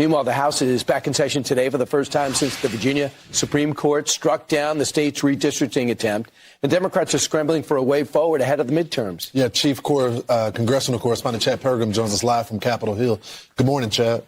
Meanwhile, the House is back in session today for the first time since the Virginia Supreme Court struck down the state's redistricting attempt. And Democrats are scrambling for a way forward ahead of the midterms. Yeah, Chief Congressional Correspondent Chad Pergam joins us live from Capitol Hill. Good morning, Chad.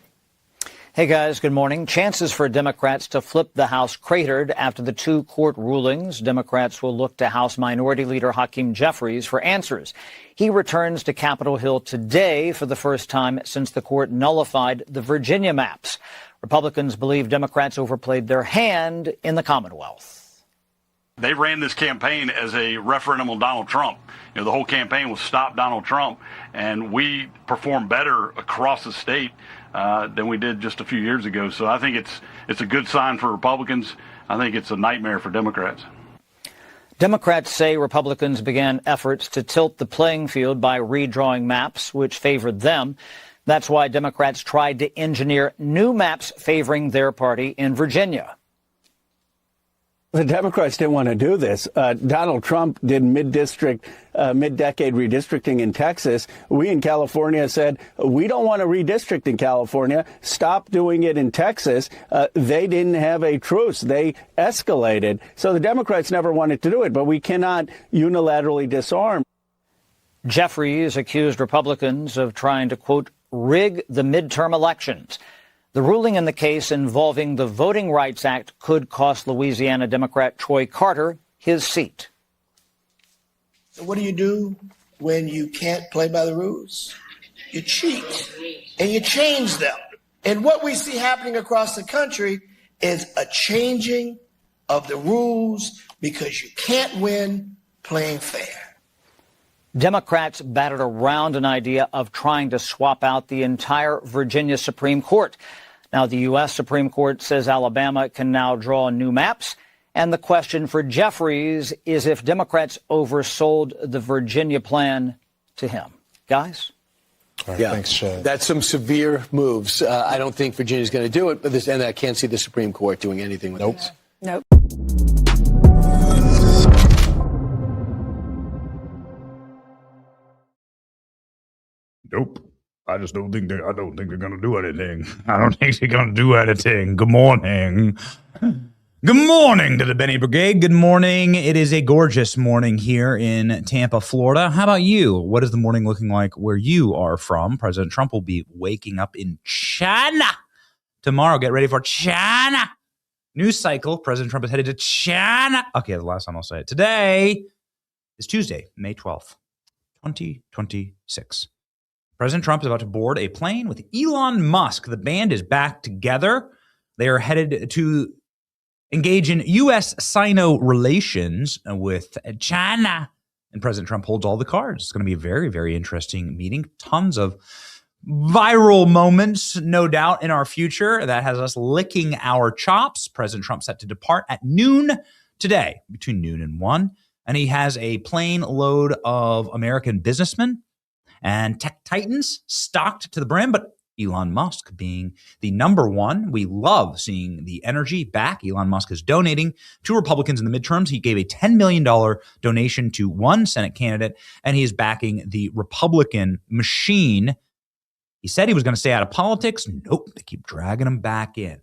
Hey, guys. Good morning. Chances for Democrats to flip the House cratered after the two court rulings. Democrats will look to House Minority Leader Hakeem Jeffries for answers. He returns to Capitol Hill today for the first time since the court nullified the Virginia maps. Republicans believe Democrats overplayed their hand in the Commonwealth. They ran this campaign as a referendum on Donald Trump. You know, the whole campaign was stop Donald Trump, and we performed better across the state than we did just a few years ago. So I think it's a good sign for Republicans. I think it's a nightmare for Democrats. Democrats say Republicans began efforts to tilt the playing field by redrawing maps which favored them. That's why Democrats tried to engineer new maps favoring their party in Virginia. The Democrats didn't want to do this. Donald Trump did mid-decade redistricting in Texas. We in California said, we don't want to redistrict in California. Stop doing it in Texas. They didn't have a truce. They escalated. So the Democrats never wanted to do it, but we cannot unilaterally disarm. Jeffries accused Republicans of trying to, quote, rig the midterm elections. The ruling in the case involving the Voting Rights Act could cost Louisiana Democrat Troy Carter his seat. So what do you do when you can't play by the rules? You cheat and you change them. And what we see happening across the country is a changing of the rules because you can't win playing fair. Democrats batted around an idea of trying to swap out the entire Virginia Supreme Court. Now, the U.S. Supreme Court says Alabama can now draw new maps. And the question for Jeffries is if Democrats oversold the Virginia plan to him. Guys? All right, yeah, thanks, Chad. That's some severe moves. I don't think Virginia's going to do it, and I can't see the Supreme Court doing anything with this. Nope. Nope. I don't think they're going to do anything. I don't think they're going to do anything. Good morning. Good morning to the Benny Brigade. Good morning. It is a gorgeous morning here in Tampa, Florida. How about you? What is the morning looking like where you are from? President Trump will be waking up in China tomorrow. Get ready for China. News cycle. President Trump is headed to China. Okay, the last time I'll say it. Today is Tuesday, May 12th, 2026. President Trump is about to board a plane with Elon Musk. The band is back together. They are headed to engage in U.S.-Sino relations with China. And President Trump holds all the cards. It's going to be a very, very interesting meeting. Tons of viral moments, no doubt, in our future. That has us licking our chops. President Trump set to depart at noon today, between noon and 1. And he has a plane load of American businessmen and tech titans stocked to the brim, but Elon Musk being the number one. We love seeing the energy back. Elon Musk is donating to Republicans in the midterms. He gave a $10 million donation to one Senate candidate, and he is backing the Republican machine. He said he was going to stay out of politics. Nope, they keep dragging him back in.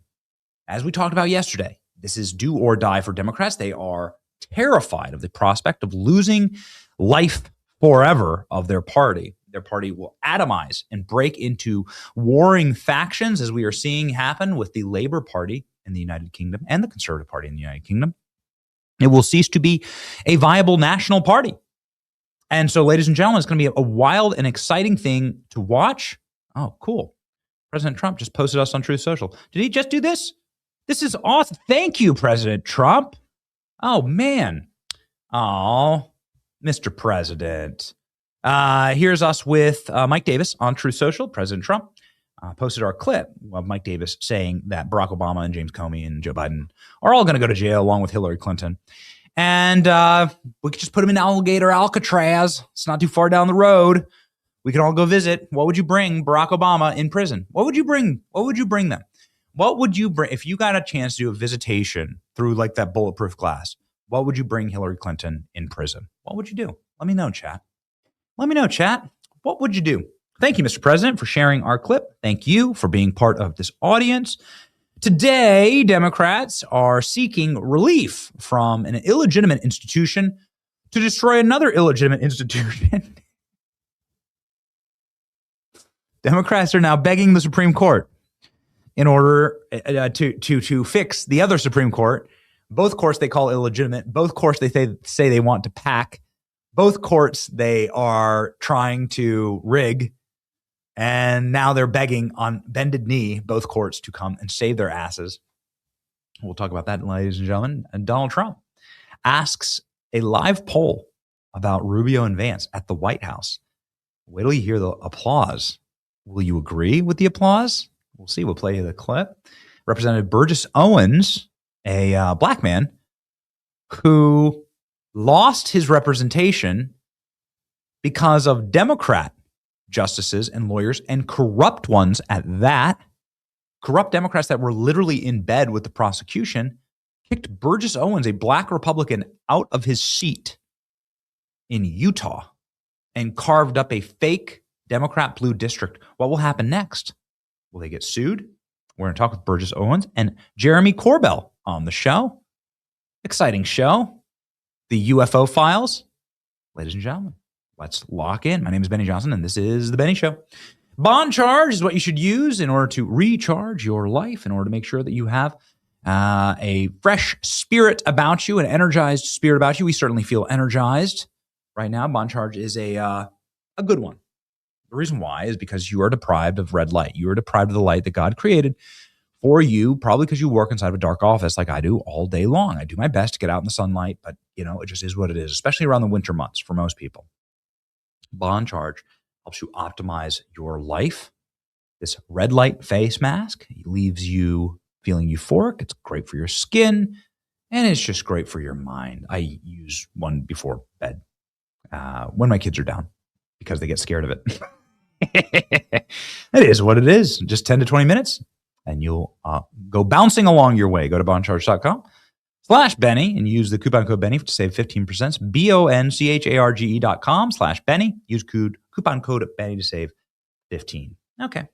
As we talked about yesterday, this is do or die for Democrats. They are terrified of the prospect of losing life forever of their party. Their party will atomize and break into warring factions, as we are seeing happen with the Labour Party in the United Kingdom and the Conservative Party in the United Kingdom. It will cease to be a viable national party. And so, ladies and gentlemen, it's going to be a wild and exciting thing to watch. Oh, cool. President Trump just posted us on Truth Social. Did he just do this? This is awesome. Thank you, President Trump. Oh, man. Oh, Mr. President. Here's us with Mike Davis on Truth Social. President Trump posted our clip of Mike Davis saying that Barack Obama and James Comey and Joe Biden are all going to go to jail along with Hillary Clinton. And we could just put them in Alcatraz. It's not too far down the road. We can all go visit. What would you bring Barack Obama in prison? What would you bring? What would you bring them? What would you bring if you got a chance to do a visitation through like that bulletproof glass? What would you bring Hillary Clinton in prison? What would you do? Let me know, chat. Let me know, chat. What would you do? Thank you, Mr. President, for sharing our clip. Thank you for being part of this audience. Today, Democrats are seeking relief from an illegitimate institution to destroy another illegitimate institution. Democrats are now begging the Supreme Court in order to fix the other Supreme Court. Both courts they call illegitimate. Both courts they say they want to pack. Both courts they are trying to rig. And now they're begging on bended knee, both courts, to come and save their asses. We'll talk about that, ladies and gentlemen. And Donald Trump asks a live poll about Rubio and Vance at the White House. Wait till you hear the applause. Will you agree with the applause? We'll see. We'll play the clip. Representative Burgess Owens, a black man who lost his representation because of Democrat justices and lawyers, and corrupt ones at that, corrupt Democrats that were literally in bed with the prosecution, kicked Burgess Owens, a black Republican, out of his seat in Utah and carved up a fake Democrat blue district. What will happen next? Will they get sued? We're going to talk with Burgess Owens and Jeremy Corbell on the show. Exciting show. The UFO files. Ladies and gentlemen, let's lock in. My name is Benny Johnson, and this is The Benny Show. Bond charge is what you should use in order to recharge your life, in order to make sure that you have a fresh spirit about you, an energized spirit about you. We certainly feel energized right now. Bond charge is a good one. The reason why is because you are deprived of red light. You are deprived of the light that God created for you, probably because you work inside of a dark office like I do all day long. I do my best to get out in the sunlight, but it just is what it is, especially around the winter months for most people. Bond charge helps you optimize your life. This red light face mask leaves you feeling euphoric. It's great for your skin, and it's just great for your mind. I use one before bed when my kids are down because they get scared of it. It is what it is. Just 10 to 20 minutes, and you'll go bouncing along your way. Go to bondcharge.com/Benny and use the coupon code Benny to save 15%. BONCHARGE.com/Benny. Use coupon code Benny to save 15. Okay.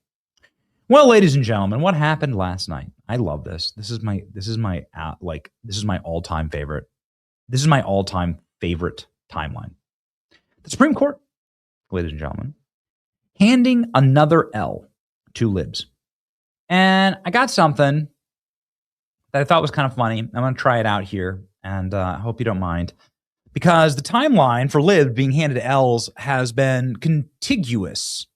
Well, ladies and gentlemen, what happened last night? I love this. This is my all-time favorite. This is my all-time favorite timeline. The Supreme Court, ladies and gentlemen, handing another L to libs. And I got something that I thought was kind of funny. I'm going to try it out here, and I hope you don't mind. Because the timeline for libs being handed L's has been contiguous.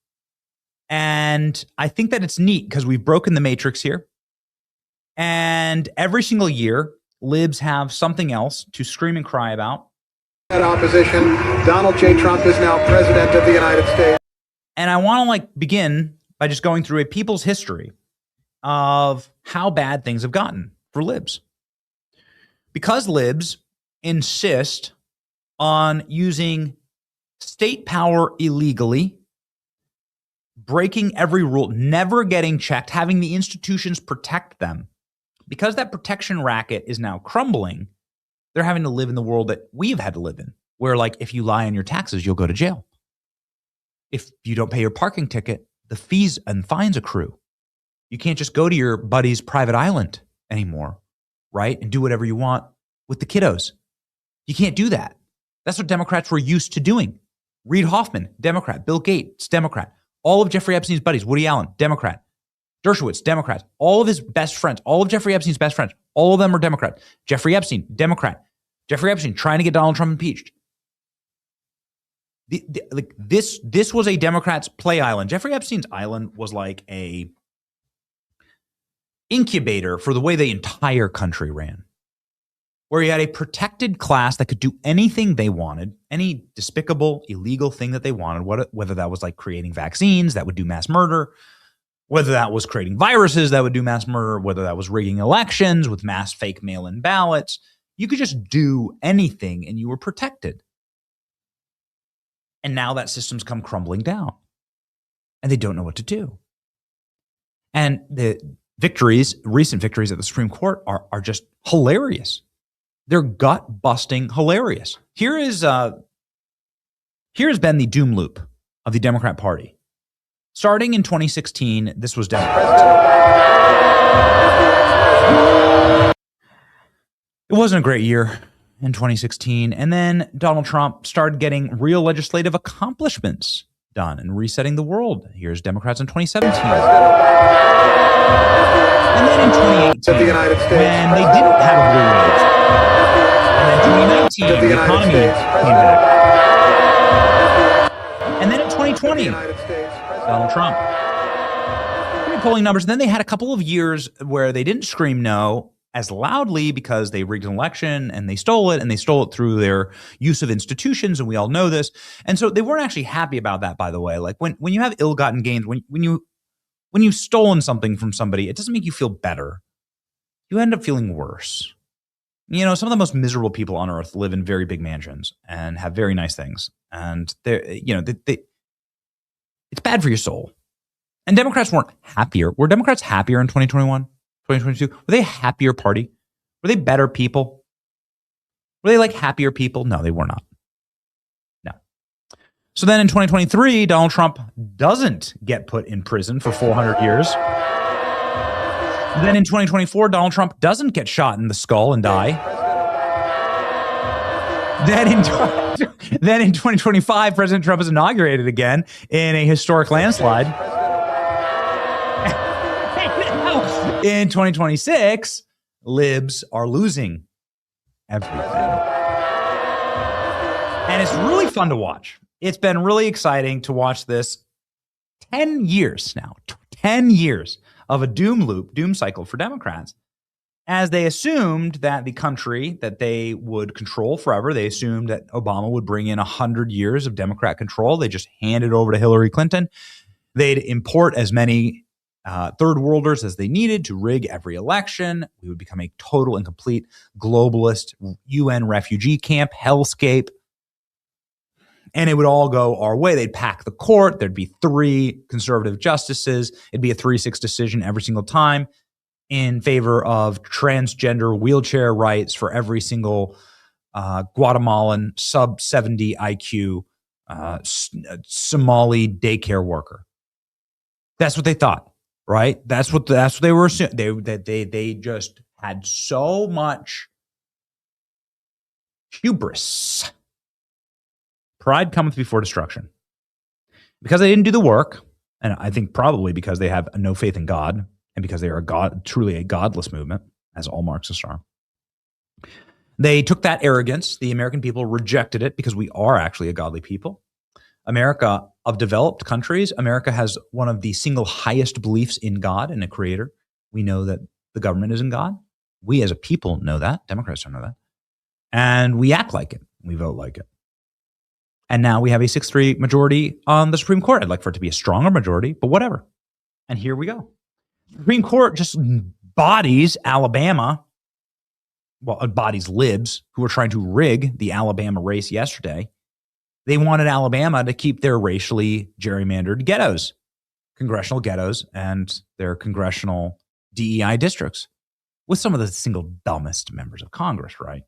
And I think that it's neat because we've broken the matrix here. And every single year, libs have something else to scream and cry about. Opposition, Donald J. Trump is now president of the United States. And I want to begin by just going through a people's history of how bad things have gotten for libs. Because libs insist on using state power illegally, breaking every rule, never getting checked, having the institutions protect them. Because that protection racket is now crumbling, they're having to live in the world that we've had to live in, where if you lie on your taxes, you'll go to jail. If you don't pay your parking ticket, the fees and fines accrue. You can't just go to your buddy's private island anymore, right? And do whatever you want with the kiddos. You can't do that. That's what Democrats were used to doing. Reid Hoffman, Democrat. Bill Gates, Democrat. All of Jeffrey Epstein's buddies, Woody Allen, Democrat. Dershowitz, Democrat. All of his best friends, all of Jeffrey Epstein's best friends, all of them are Democrat. Jeffrey Epstein, Democrat. Jeffrey Epstein trying to get Donald Trump impeached. This was a Democrat's play island. Jeffrey Epstein's island was like a incubator for the way the entire country ran, where you had a protected class that could do anything they wanted, any despicable, illegal thing that they wanted, whether that was creating vaccines that would do mass murder, whether that was creating viruses that would do mass murder, whether that was rigging elections with mass fake mail-in ballots. You could just do anything and you were protected. And now that system's come crumbling down and they don't know what to do. And the recent victories at the Supreme Court are just hilarious. They're gut-busting hilarious. Here has been the doom loop of the Democrat Party Starting in 2016, this was Democrats. It wasn't a great year in 2016. And then Donald Trump started getting real legislative accomplishments done and resetting the world. Here's Democrats in 2017. And then in 2018, when they didn't have a blue wave. And then 2019, the economy came back. And then in 2020, Donald Trump. Great polling numbers. And then they had a couple of years where they didn't scream no as loudly because they rigged an election and they stole it through their use of institutions, and we all know this. And so they weren't actually happy about that, by the way. Like when you have ill-gotten gains, when you've stolen something from somebody, it doesn't make you feel better. You end up feeling worse. You know, some of the most miserable people on earth live in very big mansions and have very nice things. And it's bad for your soul. And Democrats weren't happier. Were Democrats happier in 2021, 2022? Were they a happier party? Were they better people? Were they like happier people? No, they were not. No. So then in 2023, Donald Trump doesn't get put in prison for 400 years. Then in 2024, Donald Trump doesn't get shot in the skull and die. Then in 2025, President Trump is inaugurated again in a historic landslide. In 2026, libs are losing everything. And it's really fun to watch. It's been really exciting to watch this 10 years now, 10 years of a doom cycle for Democrats, as they assumed that the country that they would control forever, they assumed that Obama would bring in 100 years of Democrat control. They just handed over to Hillary Clinton. They'd import as many third worlders as they needed to rig every election. We would become a total and complete globalist UN refugee camp hellscape. And it would all go our way. They'd pack the court. There'd be 3 conservative justices. It'd be a 3-6 decision every single time in favor of transgender wheelchair rights for every single Guatemalan sub-70 IQ Somali daycare worker. That's what they thought, right? That's what they were assuming. They just had so much hubris. Pride cometh before destruction. Because they didn't do the work, and I think probably because they have no faith in God, and because they are truly a godless movement, as all Marxists are. They took that arrogance. The American people rejected it because we are actually a godly people. America, of developed countries, America has one of the single highest beliefs in God and a creator. We know that the government is in God. We as a people know that. Democrats don't know that. And we act like it. We vote like it. And now we have a 6-3 majority on the Supreme Court. I'd like for it to be a stronger majority, but whatever. And here we go. The Supreme Court just bodies Alabama, bodies libs who were trying to rig the Alabama race yesterday. They wanted Alabama to keep their racially gerrymandered ghettos, congressional ghettos, and their congressional DEI districts with some of the single dumbest members of Congress, right?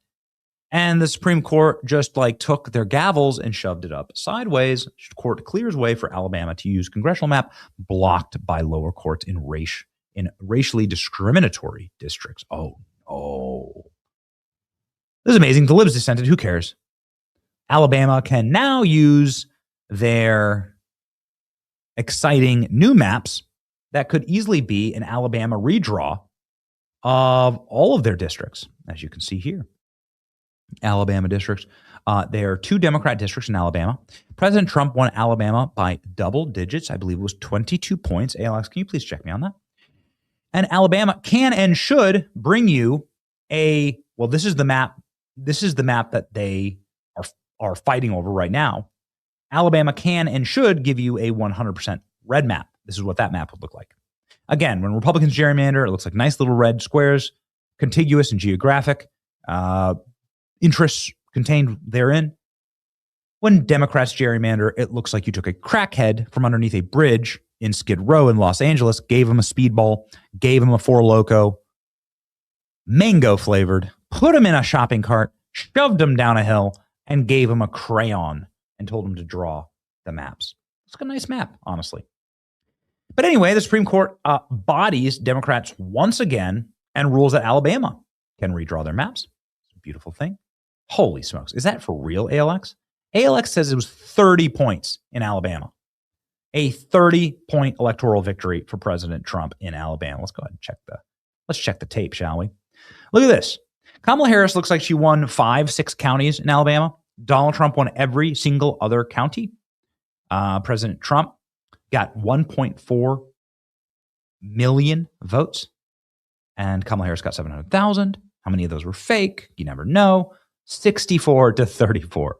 And the Supreme Court just took their gavels and shoved it up sideways. The court clears way for Alabama to use congressional map blocked by lower courts in racially discriminatory districts. Oh. This is amazing. The libs dissented. Who cares? Alabama can now use their exciting new maps that could easily be an Alabama redraw of all of their districts, as you can see here. Alabama districts. There are 2 Democrat districts in Alabama. President Trump won Alabama by double digits. I believe it was 22 points. Alex, can you please check me on that? And Alabama can and should bring you this is the map. This is the map that they are fighting over right now. Alabama can and should give you a 100% red map. This is what that map would look like. Again, when Republicans gerrymander, it looks like nice little red squares, contiguous and geographic. Interests contained therein. When Democrats gerrymander, it looks like you took a crackhead from underneath a bridge in Skid Row in Los Angeles, gave him a speedball, gave him a Four Loko, mango flavored, put him in a shopping cart, shoved him down a hill, and gave him a crayon and told him to draw the maps. It's a nice map, honestly. But anyway, the Supreme Court bodies Democrats once again and rules that Alabama can redraw their maps. It's a beautiful thing. Holy smokes. Is that for real, ALX? ALX says it was 30 points in Alabama. A 30-point electoral victory for President Trump in Alabama. Let's go ahead and let's check the tape, shall we? Look at this. Kamala Harris looks like she won 6 counties in Alabama. Donald Trump won every single other county. President Trump got 1.4 million votes, and Kamala Harris got 700,000. How many of those were fake? You never know. 64 to 34.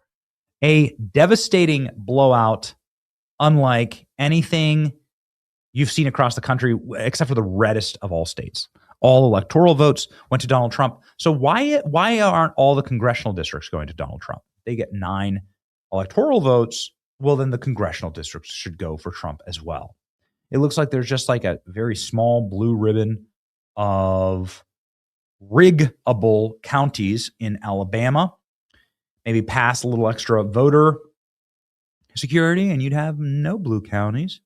A devastating blowout, unlike anything you've seen across the country, except for the reddest of all states. All electoral votes went to Donald Trump. So why aren't all the congressional districts going to Donald Trump? They get 9 electoral votes. Well, then the congressional districts should go for Trump as well. It looks like there's just like a very small blue ribbon of riggable counties in Alabama. Maybe pass a little extra voter security and you'd have no blue counties.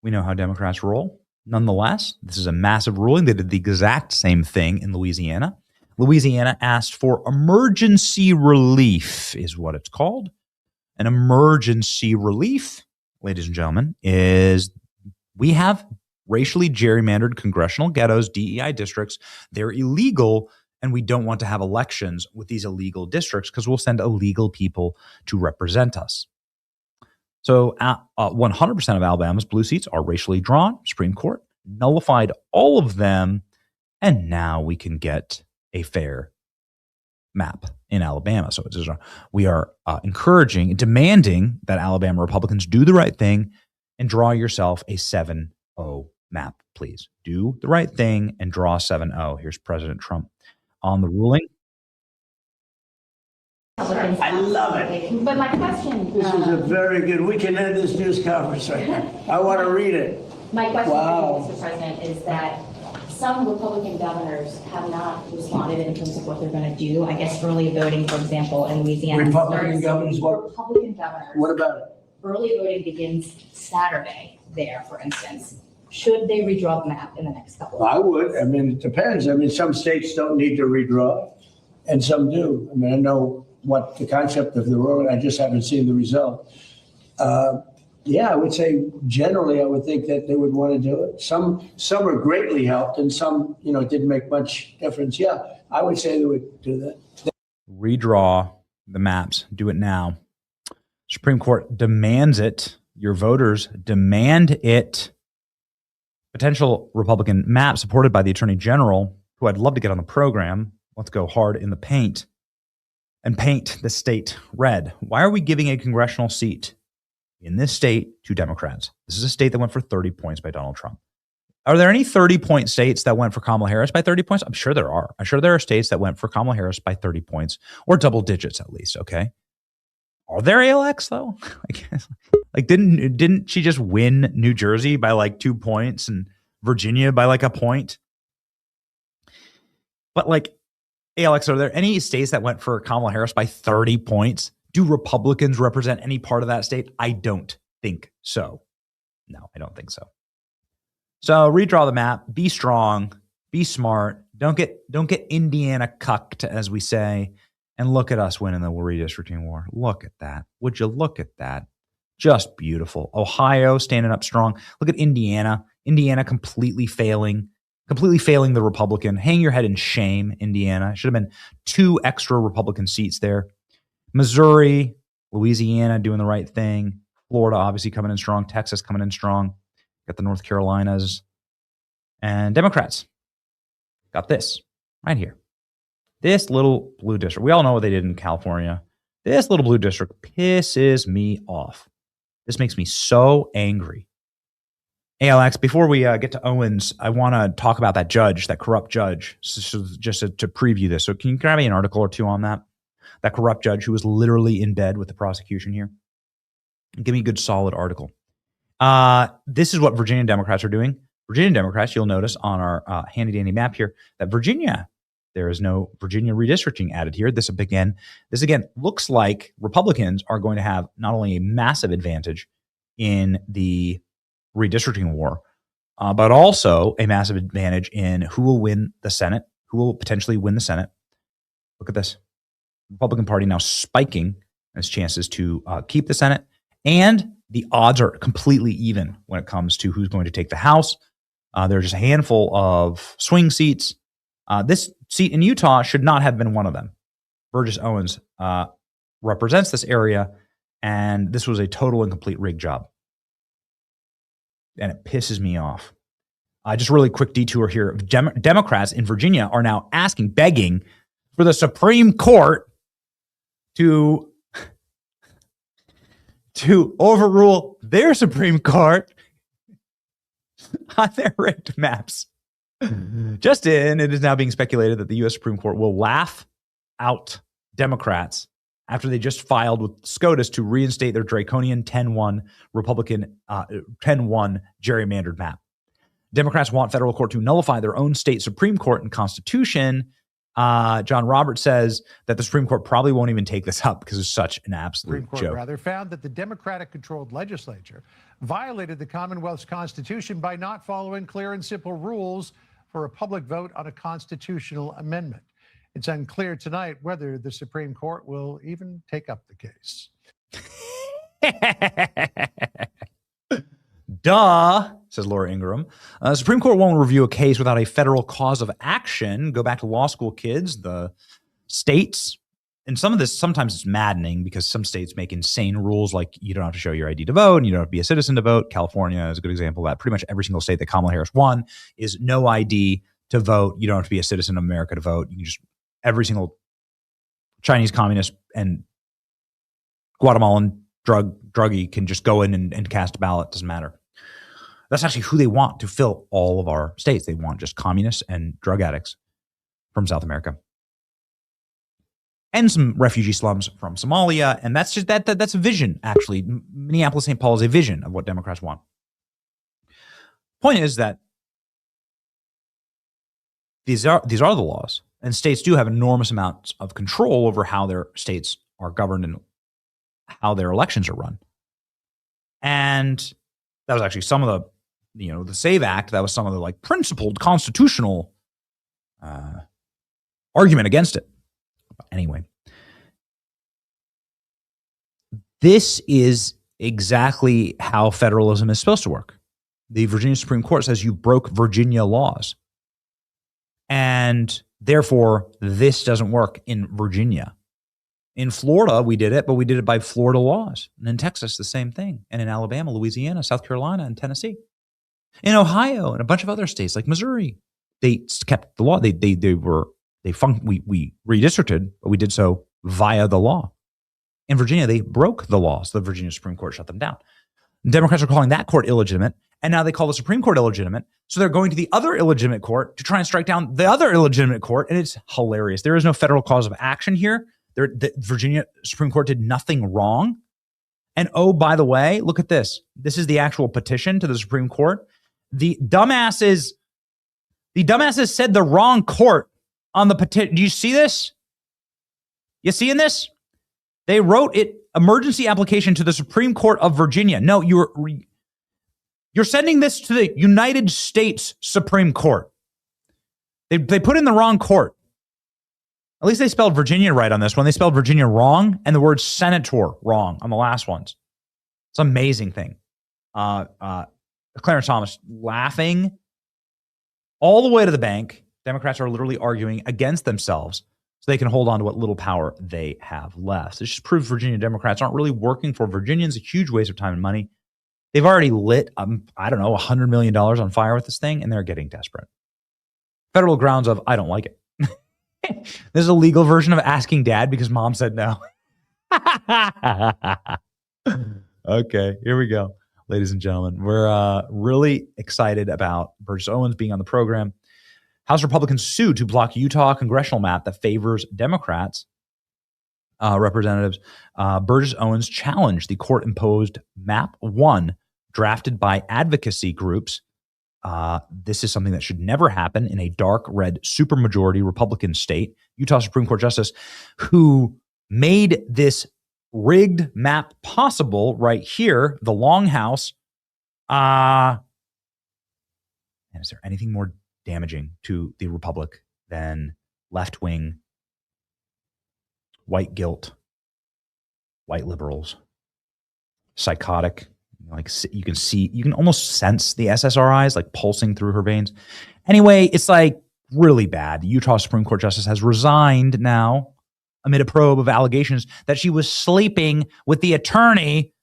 We know how Democrats roll. Nonetheless, this is a massive ruling. They did the exact same thing in Louisiana. Louisiana asked for emergency relief, is what it's called. An emergency relief, ladies and gentlemen, is we have racially gerrymandered congressional ghettos, DEI districts. They're illegal, and we don't want to have elections with these illegal districts because we'll send illegal people to represent us. So 100% of Alabama's blue seats are racially drawn. Supreme Court nullified all of them, and now we can get a fair map in Alabama. So we are encouraging, demanding that Alabama Republicans do the right thing and draw yourself a 7-0 map, please. Do the right thing and draw 7-0. Here's President Trump on the ruling. I love it. But my question... This is a very good... We can end this news conference right now. I want to read it. My question, Mr. President, is that some Republican governors have not responded in terms of what they're going to do. I guess early voting, for example, in Louisiana. Republican governors? What? Republican governors. What about it? Early voting begins Saturday there, for instance. Should they redraw the map in the next couple of I would. I mean, it depends. I mean, some states don't need to redraw, and some do. I mean, I know what the concept of the road, I just haven't seen the result. Yeah, I would say generally, I would think that they would want to do it. Some are greatly helped, and some, didn't make much difference. Yeah, I would say they would do that. Redraw the maps. Do it now. Supreme Court demands it. Your voters demand it. Potential Republican map supported by the Attorney General, who I'd love to get on the program. Let's go hard in the paint and paint the state red. Why are we giving a congressional seat in this state to Democrats? This is a state that went for 30 points by Donald Trump. Are there any 30-point states that went for Kamala Harris by 30 points? I'm sure there are. I'm sure there are states that went for Kamala Harris by 30 points or double digits at least, okay? Are there ALX though? I guess. Like didn't she just win New Jersey by like 2 points and Virginia by like a point? But like ALX, are there any states that went for Kamala Harris by 30 points? Do Republicans represent any part of that state? I don't think so. No, I don't think so. So redraw the map, be strong, be smart. Don't get Indiana cucked, as we say, and look at us winning the redistricting war. Look at that. Would you look at that? Just beautiful. Ohio standing up strong. Look at Indiana. Indiana completely failing the Republican. Hang your head in shame, Indiana. Should have been 2 extra Republican seats there. Missouri, Louisiana doing the right thing. Florida obviously coming in strong. Texas coming in strong. Got the North Carolinas. And Democrats got this right here. This little blue district. We all know what they did in California. This little blue district pisses me off. This makes me so angry. Hey, Alex, before we get to Owens, I want to talk about that judge, that corrupt judge, so just to preview this. So can you grab me an article or two on that? That corrupt judge who was literally in bed with the prosecution here. Give me a good, solid article. This is what Virginia Democrats are doing. Virginia Democrats, you'll notice on our handy-dandy map here that Virginia, there is no Virginia redistricting added here. This again looks like Republicans are going to have not only a massive advantage in the redistricting war, but also a massive advantage in who will win the Senate, who will potentially win the Senate. Look at this. Republican Party now spiking its chances to keep the Senate, and the odds are completely even when it comes to who's going to take the House. There are just a handful of swing seats. This seat in Utah should not have been one of them. Burgess Owens represents this area, and this was a total and complete rig job. And it pisses me off. Just a really quick detour here. Democrats in Virginia are now begging for the Supreme Court to overrule their Supreme Court on their rigged maps. Just in, it is now being speculated that the U.S. Supreme Court will laugh out Democrats after they just filed with SCOTUS to reinstate their draconian 10-1 Republican 10-1 gerrymandered map. Democrats want federal court to nullify their own state Supreme Court and Constitution. John Roberts says that the Supreme Court probably won't even take this up because it's such an absolute Supreme Court, joke. rather, found that the Democratic-controlled legislature violated the Commonwealth's Constitution by not following clear and simple rules for a public vote on a constitutional amendment. It's unclear tonight whether the Supreme Court will even take up the case. Duh, says Laura Ingraham. The Supreme Court won't review a case without a federal cause of action. Go back to law school, kids. The states, and some of this, sometimes it's maddening because some states make insane rules like you don't have to show your ID to vote and you don't have to be a citizen to vote. California is a good example of that. Pretty much every single state that Kamala Harris won is no ID to vote. You don't have to be a citizen of America to vote. You can just, every single Chinese communist and Guatemalan druggie can just go in and cast a ballot. Doesn't matter. That's actually who they want to fill all of our states. They want just communists and drug addicts from South America. And some refugee slums from Somalia. And that's just that's a vision, actually. Minneapolis, St. Paul is a vision of what Democrats want. Point is that these are the laws. And states do have enormous amounts of control over how their states are governed and how their elections are run. And that was actually some of the SAVE Act, that was some of the principled constitutional argument against it. Anyway, this is exactly how federalism is supposed to work. The Virginia Supreme Court says you broke Virginia laws. And therefore, this doesn't work in Virginia. In Florida, we did it, but we did it by Florida laws. And in Texas, the same thing. And in Alabama, Louisiana, South Carolina, and Tennessee. In Ohio and a bunch of other states like Missouri, they kept the law. We redistricted, but we did so via the law. In Virginia, they broke the law, so the Virginia Supreme Court shut them down. Democrats are calling that court illegitimate, and now they call the Supreme Court illegitimate, so they're going to the other illegitimate court to try and strike down the other illegitimate court, and it's hilarious. There is no federal cause of action here. The Virginia Supreme Court did nothing wrong. And oh, by the way, look at this. This is the actual petition to the Supreme Court. The dumbasses said the wrong court on the petition. Do you see this? You seeing this? They wrote it emergency application to the Supreme Court of Virginia. No, you're sending this to the United States Supreme Court. They put in the wrong court. At least they spelled Virginia right on this one. They spelled Virginia wrong and the word senator wrong on the last ones. It's an amazing thing. Clarence Thomas laughing all the way to the bank. Democrats are literally arguing against themselves so they can hold on to what little power they have left. This just proves Virginia Democrats aren't really working for Virginians. A huge waste of time and money. They've already lit, $100 million on fire with this thing, and they're getting desperate. Federal grounds of, I don't like it. There's a legal version of asking dad because mom said no. Okay, here we go. Ladies and gentlemen, we're really excited about Burgess Owens being on the program. House Republicans sued to block Utah congressional map that favors Democrats. Representatives Burgess Owens challenged the court-imposed Map 1 drafted by advocacy groups. This is something that should never happen in a dark red supermajority Republican state. Utah Supreme Court Justice, who made this rigged map possible right here, the Longhouse And is there anything more damaging to the republic than left-wing, white guilt, white liberals, psychotic? Like you can almost sense the SSRIs like pulsing through her veins. Anyway, it's like really bad. The Utah Supreme Court justice has resigned now amid a probe of allegations that she was sleeping with the attorney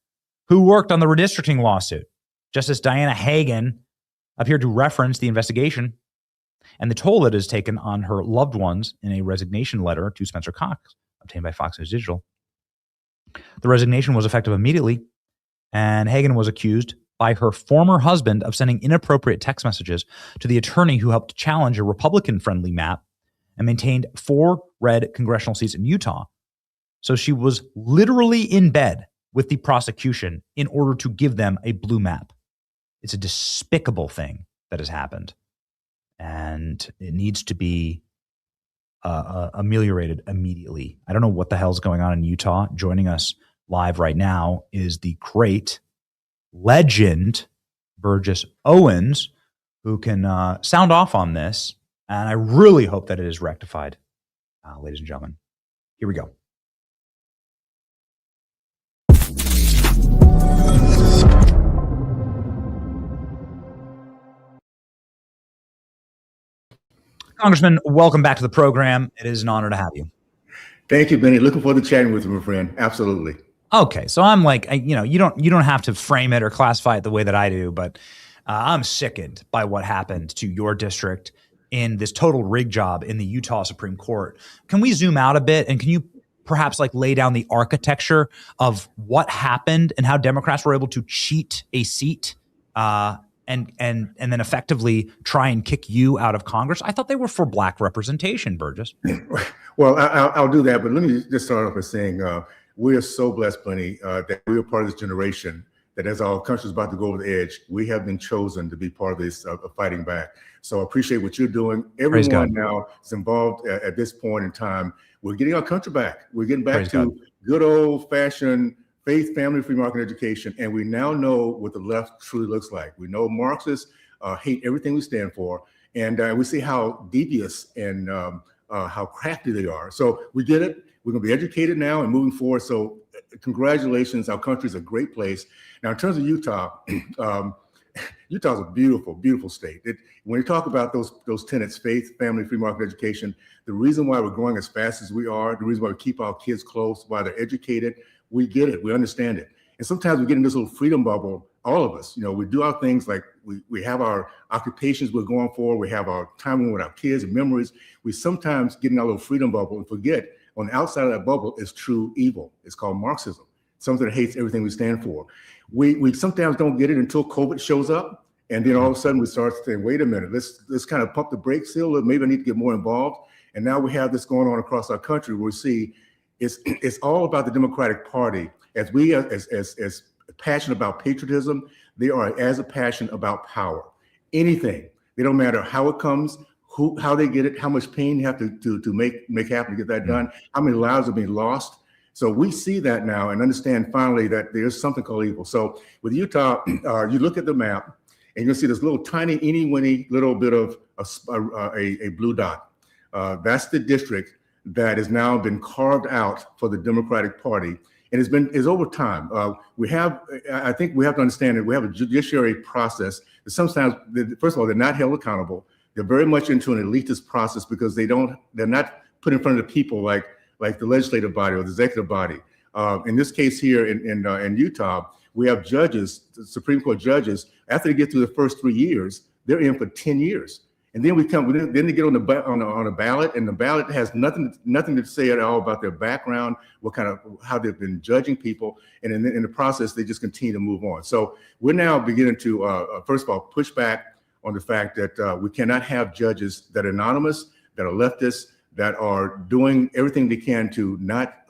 who worked on the redistricting lawsuit. Justice Diana Hagan appeared to reference the investigation and the toll it has taken on her loved ones in a resignation letter to Spencer Cox, obtained by Fox News Digital. The resignation was effective immediately, and Hagan was accused by her former husband of sending inappropriate text messages to the attorney who helped challenge a Republican-friendly map and maintained 4 red congressional seats in Utah. So she was literally in bed with the prosecution in order to give them a blue map. It's a despicable thing that has happened, and it needs to be ameliorated immediately. I don't know what the hell's going on in Utah. Joining us live right now is the great legend Burgess Owens, who can sound off on this, and I really hope that it is rectified. Ladies and gentlemen, here we go. Congressman, welcome back to the program. It is an honor to have you. Thank you, Benny. Looking forward to chatting with you, my friend. Absolutely. Okay, so I'm like, you don't have to frame it or classify it the way that I do, but I'm sickened by what happened to your district in this total rig job in the Utah Supreme Court. Can we zoom out a bit, and can you perhaps like lay down the architecture of what happened and how Democrats were able to cheat a seat and then effectively try and kick you out of Congress? I thought they were for black representation, Burgess. Well, I'll do that, but let me just start off by saying we are so blessed, Benny, that we are part of this generation that as our country is about to go over the edge, we have been chosen to be part of this fighting back. So I appreciate what you're doing. Everyone now is involved at this point in time. We're getting our country back. We're getting back to good old-fashioned faith, family, free market education, and we now know what the left truly looks like. We know Marxists hate everything we stand for, and we see how devious and how crafty they are. So we get it. We're going to be educated now and moving forward. So congratulations. Our country is a great place. Now, in terms of Utah, Utah is a beautiful, beautiful state. When you talk about those tenets, faith, family, free market education, the reason why we're growing as fast as we are, the reason why we keep our kids close, why they're educated, we get it. We understand it. And sometimes we get in this little freedom bubble, all of us. We do our things like we have our occupations we're going for. We have our time with our kids and memories. We sometimes get in our little freedom bubble and forget on the outside of that bubble is true evil. It's called Marxism, something that hates everything we stand for. We sometimes don't get it until COVID shows up. And then all of a sudden we start saying, wait a minute, let's kind of pump the brakes here. Maybe I need to get more involved. And now we have this going on across our country where we see it's all about the Democratic Party. As we as passionate about patriotism, they are as passionate about power. Anything. They don't matter how it comes, how they get it, how much pain you have to make happen to get that done, how many lives are being lost. So we see that now and understand finally that there's something called evil. So with Utah, you look at the map and you'll see this little tiny, weeny little bit of a blue dot. That's the district that has now been carved out for the Democratic Party. And it's over time. I think we have to understand that we have a judiciary process that sometimes, first of all, they're not held accountable. They're very much into an elitist process because they're not put in front of the people like the legislative body or the executive body. In this case here in Utah, we have judges, Supreme Court judges, after they get through the first 3 years, they're in for 10 years. And then then they get on a ballot, and the ballot has nothing to say at all about their background, how they've been judging people, and in the process they just continue to move on. So we're now beginning to first of all push back on the fact that we cannot have judges that are anonymous, that are leftists, that are doing everything they can to not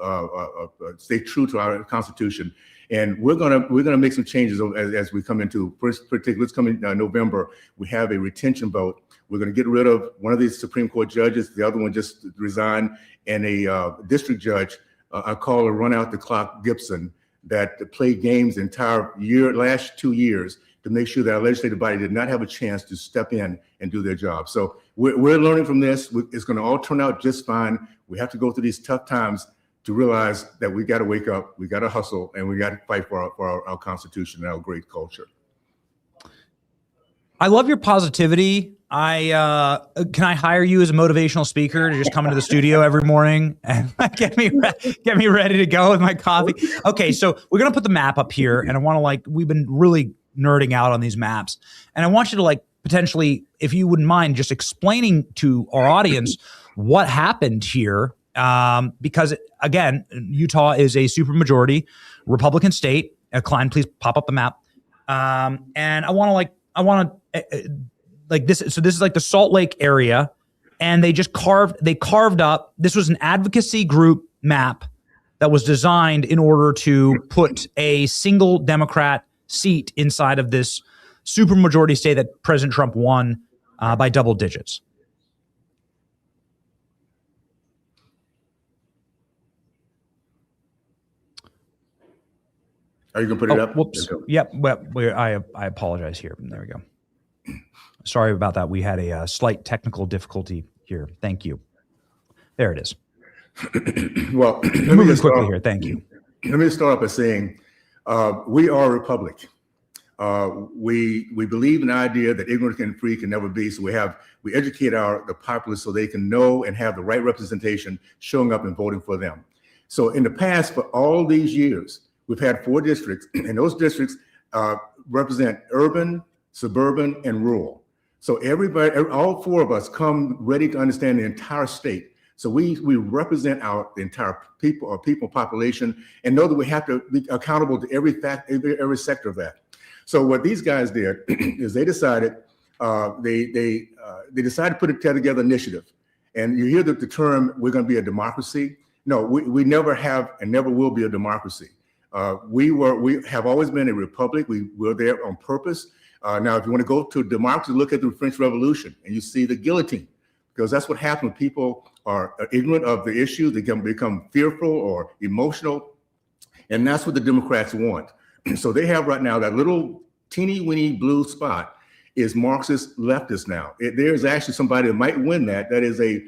stay true to our Constitution. And we're gonna make some changes as we come into let's come in November. We have a retention vote. We're going to get rid of one of these Supreme Court judges. The other one just resigned, and a district judge, I call her run out the clock Gibson, that played games the entire last 2 years to make sure that our legislative body did not have a chance to step in and do their job. So we're learning from this. It's going to all turn out just fine. We have to go through these tough times to realize that we got to wake up, we got to hustle, and we got to fight for our Constitution and our great culture. I love your positivity. Can I hire you as a motivational speaker to just come into the studio every morning and get me ready to go with my coffee? Okay, so we're gonna put the map up here, and I want to we've been really nerding out on these maps, and I want you to potentially, if you wouldn't mind, just explaining to our audience what happened here, because again, Utah is a supermajority Republican state. Klein, please pop up the map, and I want to this. So this is the Salt Lake area, and they carved up. This was an advocacy group map that was designed in order to put a single Democrat seat inside of this supermajority state that President Trump won by double digits. Are you gonna put it up? Whoops. Yep. Well, I apologize here. There we go. Sorry about that. We had a slight technical difficulty here. Thank you. There it is. Well, moving quickly here. Thank you. Let me start off by saying we are a republic. We believe in the idea that ignorant and free can never be. So we educate the populace so they can know and have the right representation showing up and voting for them. So in the past, for all these years, we've had 4 districts, and those districts represent urban, suburban, and rural. So everybody, all 4 of us come ready to understand the entire state. So we represent the entire people population, and know that we have to be accountable to every sector of that. So what these guys did is they decided they decided to put together an initiative. And you hear the term, we're going to be a democracy. No, we never have and never will be a democracy. We have always been a republic. We were there on purpose. Now, if you want to go to democracy, look at the French Revolution, and you see the guillotine, because that's what happens when people are ignorant of the issue. They can become fearful or emotional, and that's what the Democrats want. So they have right now that little teeny weeny blue spot is Marxist leftist now. There's actually somebody that might win that is a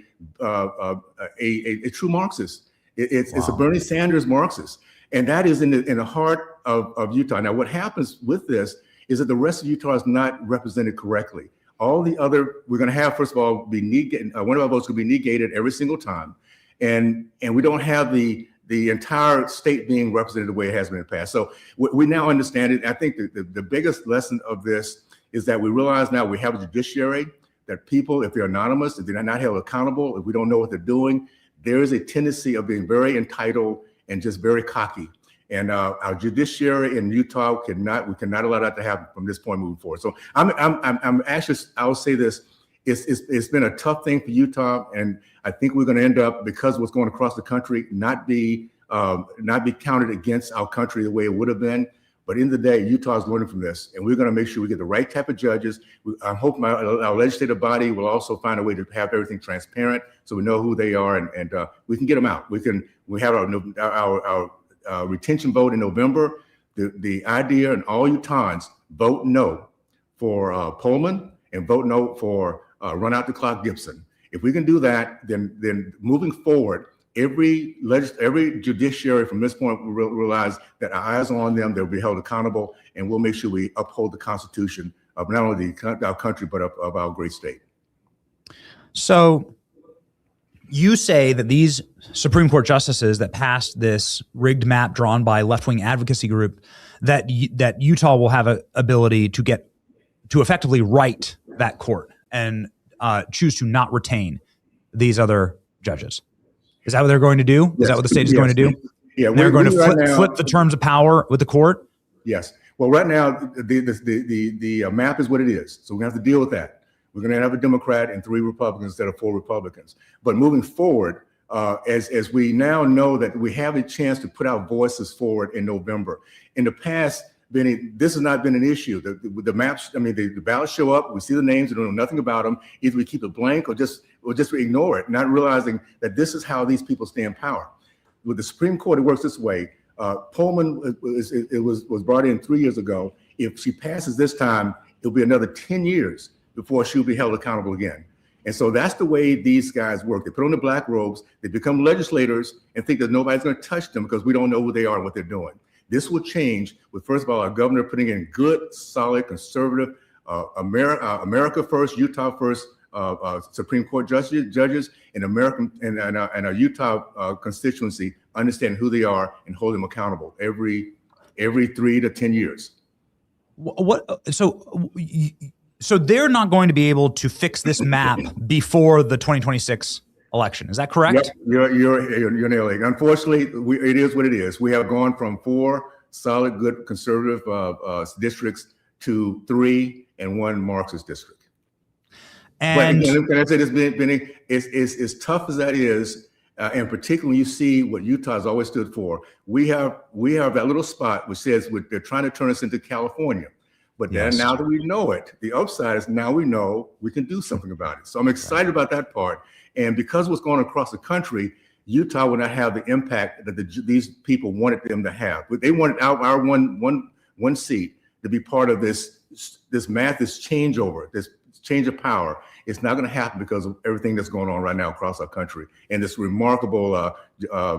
true Marxist. It's a Bernie Sanders Marxist, and that is in the heart of Utah. Now, what happens with this is that the rest of Utah is not represented correctly. All the other, we're going to have, first of all, one of our votes will be negated every single time, and we don't have the entire state being represented the way it has been in the past. So we now understand it. I think the biggest lesson of this is that we realize now we have a judiciary that people, if they're anonymous, if they're not held accountable, if we don't know what they're doing, there is a tendency of being very entitled and just very cocky. And our judiciary in Utah we cannot allow that to happen from this point moving forward. So I'm actually, I'll say this, it's been a tough thing for Utah, and I think we're going to end up, because of what's going across the country, not be counted against our country the way it would have been. But in the day, Utah is learning from this, and we're going to make sure we get the right type of judges. I hope our legislative body will also find a way to have everything transparent, so we know who they are, and we can get them out. We have our retention vote in November. The idea, and all Utahns vote no for Pullman and vote no for run out the clock Gibson. If we can do that, then moving forward, every judiciary from this point will realize that our eyes are on them. They'll be held accountable, and we'll make sure we uphold the Constitution of not only our country, but of our great state. So you say that these Supreme Court justices that passed this rigged map drawn by left-wing advocacy group, that Utah will have an ability to effectively write that court and choose to not retain these other judges. Is that what they're going to do? Is that what the state is going to do? Yeah, they're going to flip the terms of power with the court? Yes. Well, right now, the map is what it is. So we have to deal with that. We're going to have a Democrat and 3 Republicans instead of 4 Republicans. But moving forward, as we now know that we have a chance to put our voices forward in November. In the past, Benny, this has not been an issue. The maps, the ballots show up, we see the names, we don't know nothing about them. Either we keep it blank or just ignore it, not realizing that this is how these people stay in power. With the Supreme Court, it works this way. Pullman was brought in 3 years ago. if she passes this time, it'll be another 10 years before she'll be held accountable again. And so that's the way these guys work. They put on the black robes, they become legislators and think that nobody's going to touch them because we don't know who they are and what they're doing. This will change with, first of all, our governor putting in good, solid, conservative, America first, Utah first Supreme Court judges, and our Utah constituency understand who they are and hold them accountable every 3 to 10 years. So they're not going to be able to fix this map before the 2026 election. Is that correct? Yep, you're nailing it. Unfortunately, it is what it is. We have gone from 4 solid, good conservative districts to 3 and 1 Marxist district. And can I say this, Benny? As tough as that is, and particularly when you see what Utah has always stood for, we have that little spot which says they're trying to turn us into California. But then now that we know it, the upside is now we know we can do something about it. So I'm excited about that part. And because what's going on across the country, Utah will not have the impact that these people wanted them to have. But they wanted our one seat to be part of this changeover, this change of power. It's not going to happen because of everything that's going on right now across our country. And this remarkable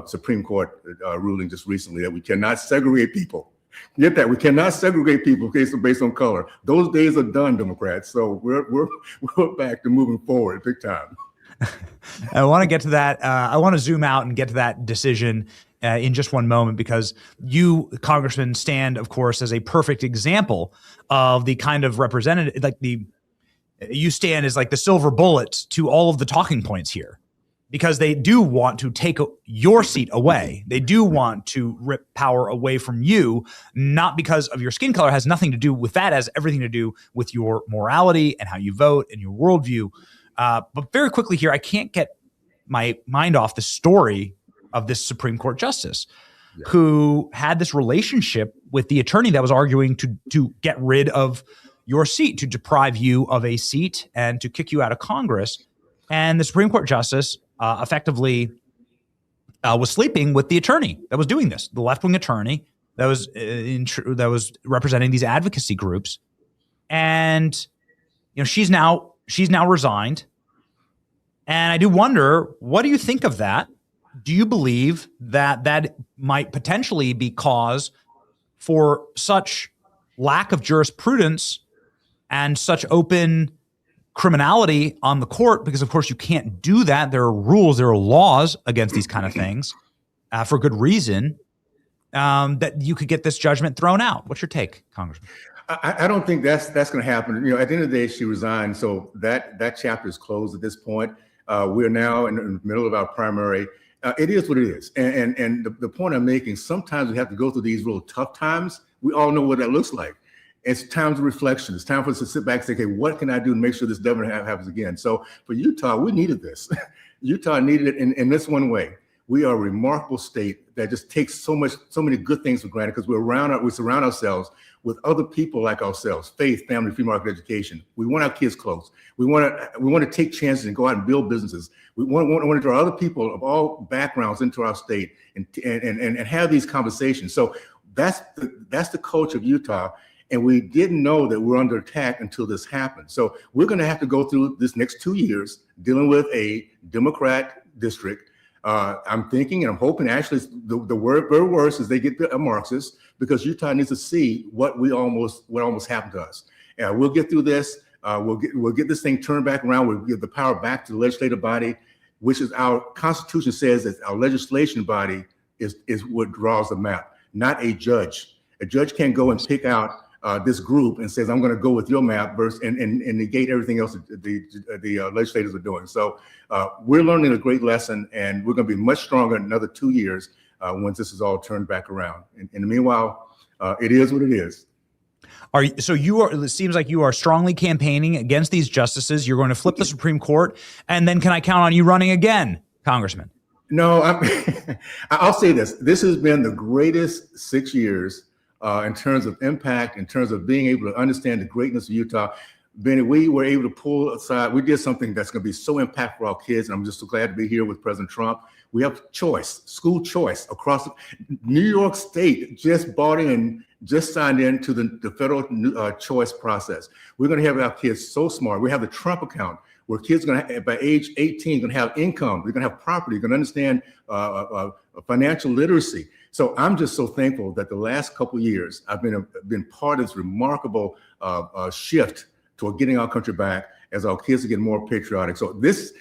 Supreme Court ruling just recently that we cannot segregate people. Get that? We cannot segregate people based on color. Those days are done, Democrats. So we're back to moving forward big time. I want to get to that. I want to zoom out and get to that decision in just one moment, because you, Congressman, stand, of course, as a perfect example of the kind of representative, you stand as like the silver bullet to all of the talking points here. Because they do want to take your seat away. They do want to rip power away from you, not because of your skin color. It has nothing to do with that. It has everything to do with your morality and how you vote and your worldview. But very quickly here, I can't get my mind off the story of this Supreme Court justice who had this relationship with the attorney that was arguing to get rid of your seat, to deprive you of a seat and to kick you out of Congress. And the Supreme Court justice effectively was sleeping with the attorney that was doing this, the left-wing attorney that was representing these advocacy groups, and she's now resigned. And I do wonder, what do you think of that? Do you believe that might potentially be cause for such lack of jurisprudence and such open criminality on the court? Because of course you can't do that. There are rules, there are laws against these kind of things for good reason, that you could get this judgment thrown out. What's your take, Congressman? I don't think that's going to happen. At the end of the day, she resigned. So that chapter is closed at this point. We're now in the middle of our primary. It is what it is. And the point I'm making, sometimes we have to go through these real tough times. We all know what that looks like. It's times of reflection. It's time for us to sit back and say, okay, what can I do to make sure this never happens again? So for Utah, we needed this. Utah needed it in this one way. We are a remarkable state that just takes so many good things for granted because we surround ourselves with other people like ourselves, faith, family, free market education. We want our kids close. We want to take chances and go out and build businesses. We want to draw other people of all backgrounds into our state and have these conversations. So that's the culture of Utah. And we didn't know that we're under attack until this happened. So we're going to have to go through this next 2 years dealing with a Democrat district. I'm thinking and I'm hoping actually the very worst is they get a Marxist, because Utah needs to see what almost happened to us. We'll get through this. We'll get this thing turned back around. We'll give the power back to the legislative body, which is our Constitution says that our legislation body is what draws the map, not a judge. A judge can't go and pick out this group and says, I'm going to go with your map versus and negate everything else that the legislators are doing. So we're learning a great lesson, and we're going to be much stronger in another 2 years once this is all turned back around. In the meanwhile, it is what it is. It seems like you are strongly campaigning against these justices. You're going to flip the Supreme Court, and then can I count on you running again, Congressman? No, I'll say this. This has been the greatest 6 years in terms of impact, in terms of being able to understand the greatness of Utah. Benny, we were able to pull aside. We did something that's going to be so impactful for our kids. And I'm just so glad to be here with President Trump. We have choice, school choice across New York State just signed into the federal choice process. We're going to have our kids so smart. We have the Trump account where kids are going to, by age 18, going to have income. They're going to have property. They're going to understand financial literacy. So I'm just so thankful that the last couple of years I've been part of this remarkable shift toward getting our country back as our kids are getting more patriotic. So this,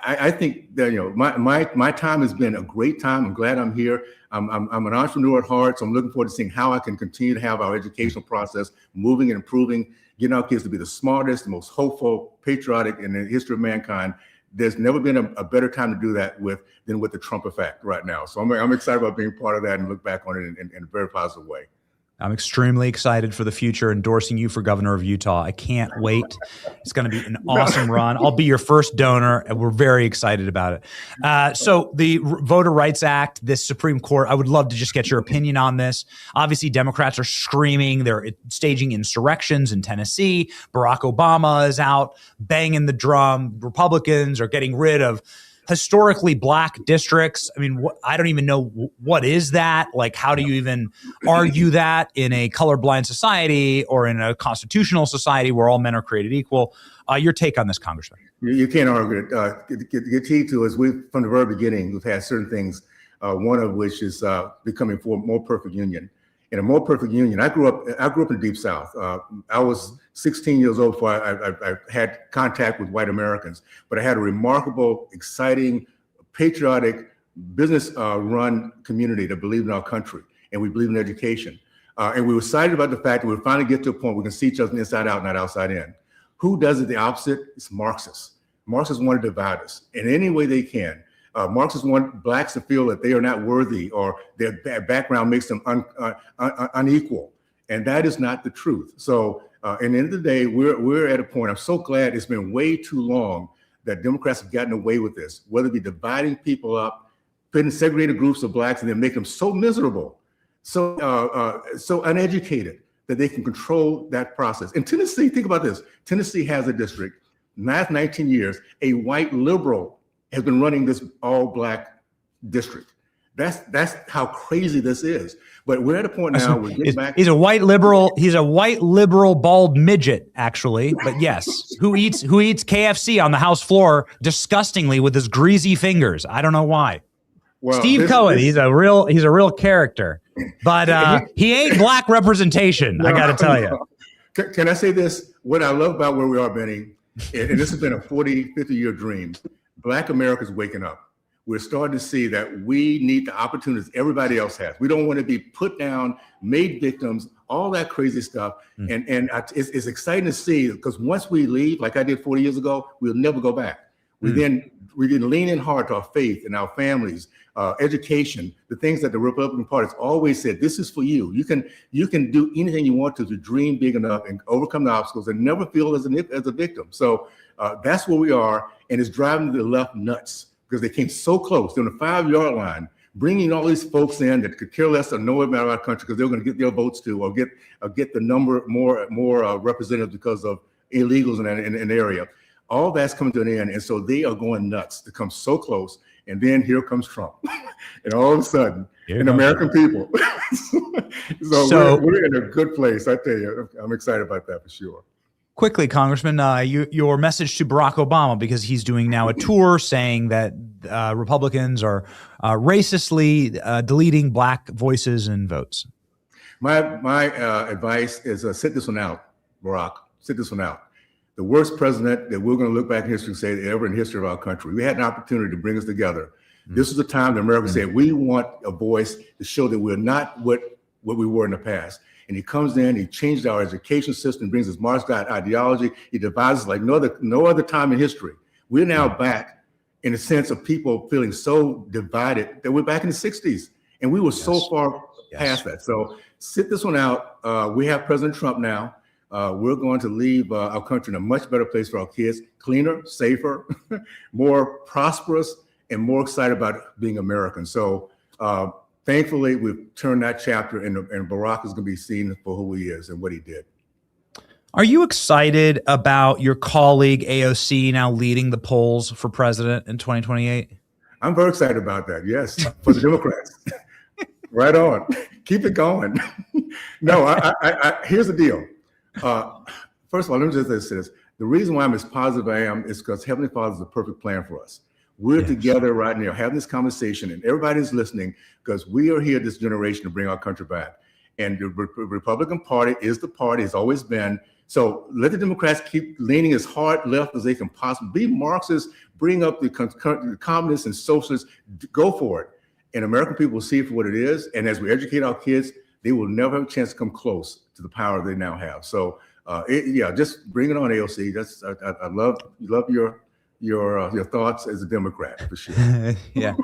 I think that, my time has been a great time. I'm glad I'm here. I'm an entrepreneur at heart, so I'm looking forward to seeing how I can continue to have our educational process moving and improving, getting our kids to be the smartest, the most hopeful, patriotic in the history of mankind. There's never been a better time to do that than with the Trump effect right now. So I'm excited about being part of that and look back on it in a very positive way. I'm extremely excited for the future, endorsing you for governor of Utah. I can't wait. It's going to be an awesome run. I'll be your first donor, and we're very excited about it. So the Voter Rights Act, this Supreme Court, I would love to just get your opinion on this. Obviously, Democrats are screaming. They're staging insurrections in Tennessee. Barack Obama is out banging the drum. Republicans are getting rid of historically black districts. I mean, I don't even know what is that. Like, how do you even argue that in a colorblind society or in a constitutional society where all men are created equal? Your take on this, Congressman? You can't argue it. The key to is from the very beginning, we've had certain things, one of which is becoming for a more perfect union. In a more perfect union, I grew up in the Deep South. I was 16 years old before I had contact with white Americans, but I had a remarkable, exciting, patriotic, business-run community that believed in our country, and we believed in education. And we were excited about the fact that we finally get to a point where we can see each other inside out, not outside in. Who does it the opposite? It's Marxists. Marxists want to divide us in any way they can. Marxists want blacks to feel that they are not worthy or their background makes them unequal. And that is not the truth. So at the end of the day, we're at a point, I'm so glad it's been way too long that Democrats have gotten away with this, whether it be dividing people up, putting segregated groups of blacks and then make them so miserable, so uneducated that they can control that process. In Tennessee, think about this. Tennessee has a district, last 19 years, a white liberal has been running this all-black district. That's how crazy this is. But we're at a point now. We're getting back. He's a white liberal. He's a white liberal bald midget, actually. But yes, who eats KFC on the House floor disgustingly with his greasy fingers. I don't know why. Well, Steve Cohen, he's a real character, but he ain't black representation. No, I got to tell you. Can I say this? What I love about where we are, Benny, and this has been a 40, 50-year dream. Black America's waking up. We're starting to see that we need the opportunities everybody else has. We don't want to be put down, made victims, all that crazy stuff. And it's exciting to see, because once we leave, like I did 40 years ago, we'll never go back. We then lean in hard to our faith and our families, education, the things that the Republican Party has always said, this is for you. You can do anything you want to dream big enough and overcome the obstacles and never feel as a victim. So that's where we are, and it's driving the left nuts because they came so close. They're on the 5-yard line, bringing all these folks in that could care less or know about our country because they're going to get their votes too, or get the number more representatives because of illegals in the area. All that's coming to an end, and so they are going nuts to come so close. And then here comes Trump, and all of a sudden, American people. so we're in a good place. I tell you, I'm excited about that for sure. Quickly, Congressman, your message to Barack Obama, because he's doing now a tour saying that Republicans are racistly deleting black voices and votes. My advice is sit this one out, Barack. Sit this one out. The worst president that we're going to look back in history and say ever in the history of our country. We had an opportunity to bring us together. This is the time that America said, we want a voice to show that we're not what we were in the past. And he comes in, he changed our education system, brings his Marxist ideology. He divides us like no other time in history. We're now back in a sense of people feeling so divided that we're back in the 60s. And we were so far past that. So sit this one out. We have President Trump now. We're going to leave our country in a much better place for our kids, cleaner, safer, more prosperous, and more excited about being American. So thankfully, we've turned that chapter, and Barack is going to be seen for who he is and what he did. Are you excited about your colleague AOC now leading the polls for president in 2028? I'm very excited about that. Yes, for the Democrats. Right on. Keep it going. No, here's the deal. First of all, let me just say this. The reason why I'm as positive as I am is because Heavenly Father is a perfect plan for us. We're together right now having this conversation, and everybody's listening because we are here, this generation, to bring our country back. And the Republican Party is the party, has always been. So let the Democrats keep leaning as hard left as they can possibly be. Marxists, bring up the communists and socialists, go for it. And American people will see it for what it is. And as we educate our kids, they will never have a chance to come close to the power they now have. So just bring it on, AOC. I love your thoughts as a Democrat, for sure. Yeah.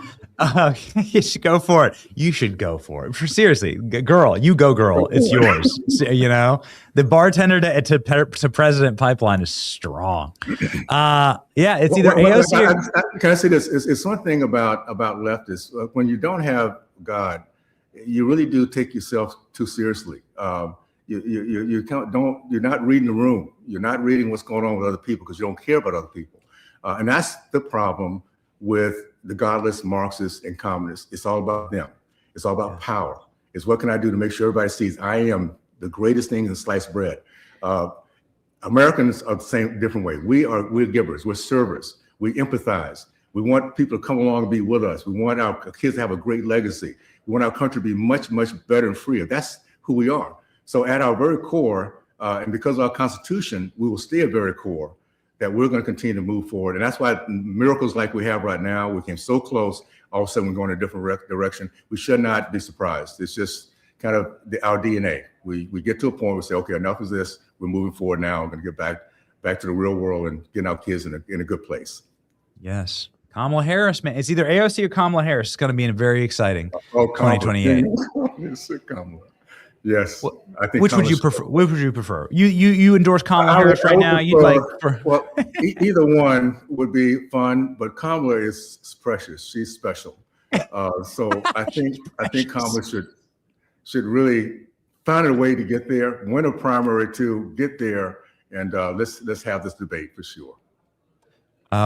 You should go for it. You should go for it. Seriously, girl, you go, girl. It's yours. You know, the bartender to president pipeline is strong. It's either AOC or... Can I say this? It's one thing about leftists. When you don't have God, you really do take yourself too seriously. You're not reading the room. You're not reading what's going on with other people because you don't care about other people. And that's the problem with the godless Marxists and communists. It's all about them. It's all about power. It's what can I do to make sure everybody sees I am the greatest thing in sliced bread. Americans are the same, different way. We're givers. We're servers. We empathize. We want people to come along and be with us. We want our kids to have a great legacy. We want our country to be much, much better and freer. That's who we are. So at our very core, and because of our Constitution, we will stay at very core, that we're going to continue to move forward. And that's why miracles like we have right now, we came so close, all of a sudden we're going in a different direction. We should not be surprised. It's just kind of our DNA. We get to a point where we say, okay, enough of this. We're moving forward now. We're going to get back to the real world and getting our kids in a good place. Yes. Kamala Harris, man. It's either AOC or Kamala Harris. It's going to be a very exciting 2028. It's Kamala. Yes, I think. Which would you prefer? Which would you prefer? You endorse Kamala Harris right now? Either one would be fun, but Kamala is precious. She's special. So I think Kamala should really find a way to get there, win a primary to get there, and let's have this debate for sure.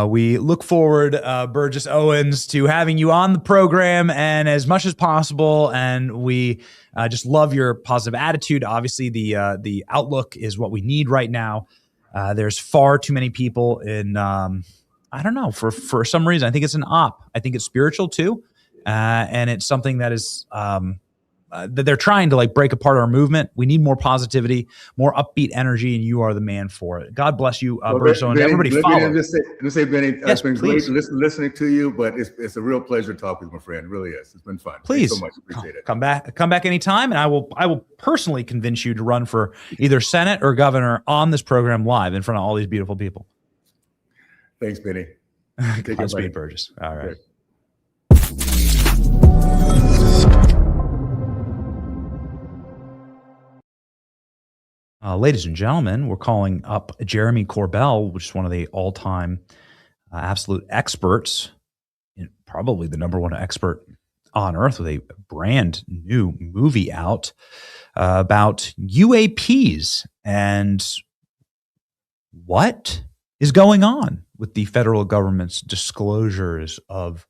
We look forward, Burgess Owens, to having you on the program and as much as possible. And we just love your positive attitude. Obviously, the outlook is what we need right now. There's far too many people in, I don't know, for some reason. I think it's an op. I think it's spiritual too. And it's something that is that they're trying to break apart our movement. We need more positivity, more upbeat energy, and you are the man for it. God bless you, Burgess Owens. Everybody follow. Let me say, Benny, yes, it's been please. Great listening to you, but it's a real pleasure talking with my friend. It really is. It's been fun. Please. Thanks so much. Appreciate it. Come back anytime, and I will personally convince you to run for either Senate or governor on this program live in front of all these beautiful people. Thanks, Benny. Godspeed, Burgess. All right. Great. Ladies and gentlemen, we're calling up Jeremy Corbell, which is one of the all-time absolute experts, probably the number one expert on earth, with a brand new movie out about UAPs and what is going on with the federal government's disclosures of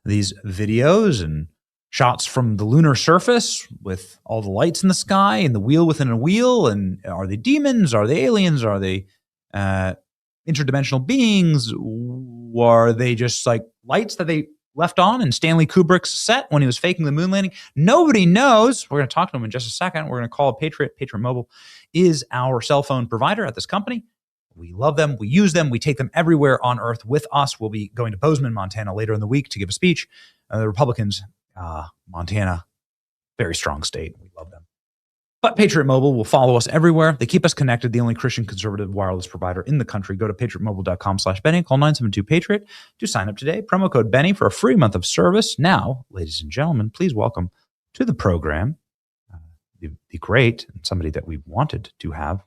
these videos and shots from the lunar surface with all the lights in the sky and the wheel within a wheel. And are they demons? Are they aliens? Are they interdimensional beings? Or are they just lights that they left on in Stanley Kubrick's set when he was faking the moon landing? Nobody knows. We're going to talk to him in just a second. We're going to call a Patriot. Patriot Mobile is our cell phone provider at this company. We love them. We use them. We take them everywhere on earth with us. We'll be going to Bozeman, Montana later in the week to give a speech. The Republicans, Montana, very strong state. We love them. But Patriot Mobile will follow us everywhere. They keep us connected. The only Christian conservative wireless provider in the country. Go to patriotmobile.com/Benny. Call 972-PATRIOT to sign up today. Promo code Benny for a free month of service. Now, ladies and gentlemen, please welcome to the program the great, and somebody that we've wanted to have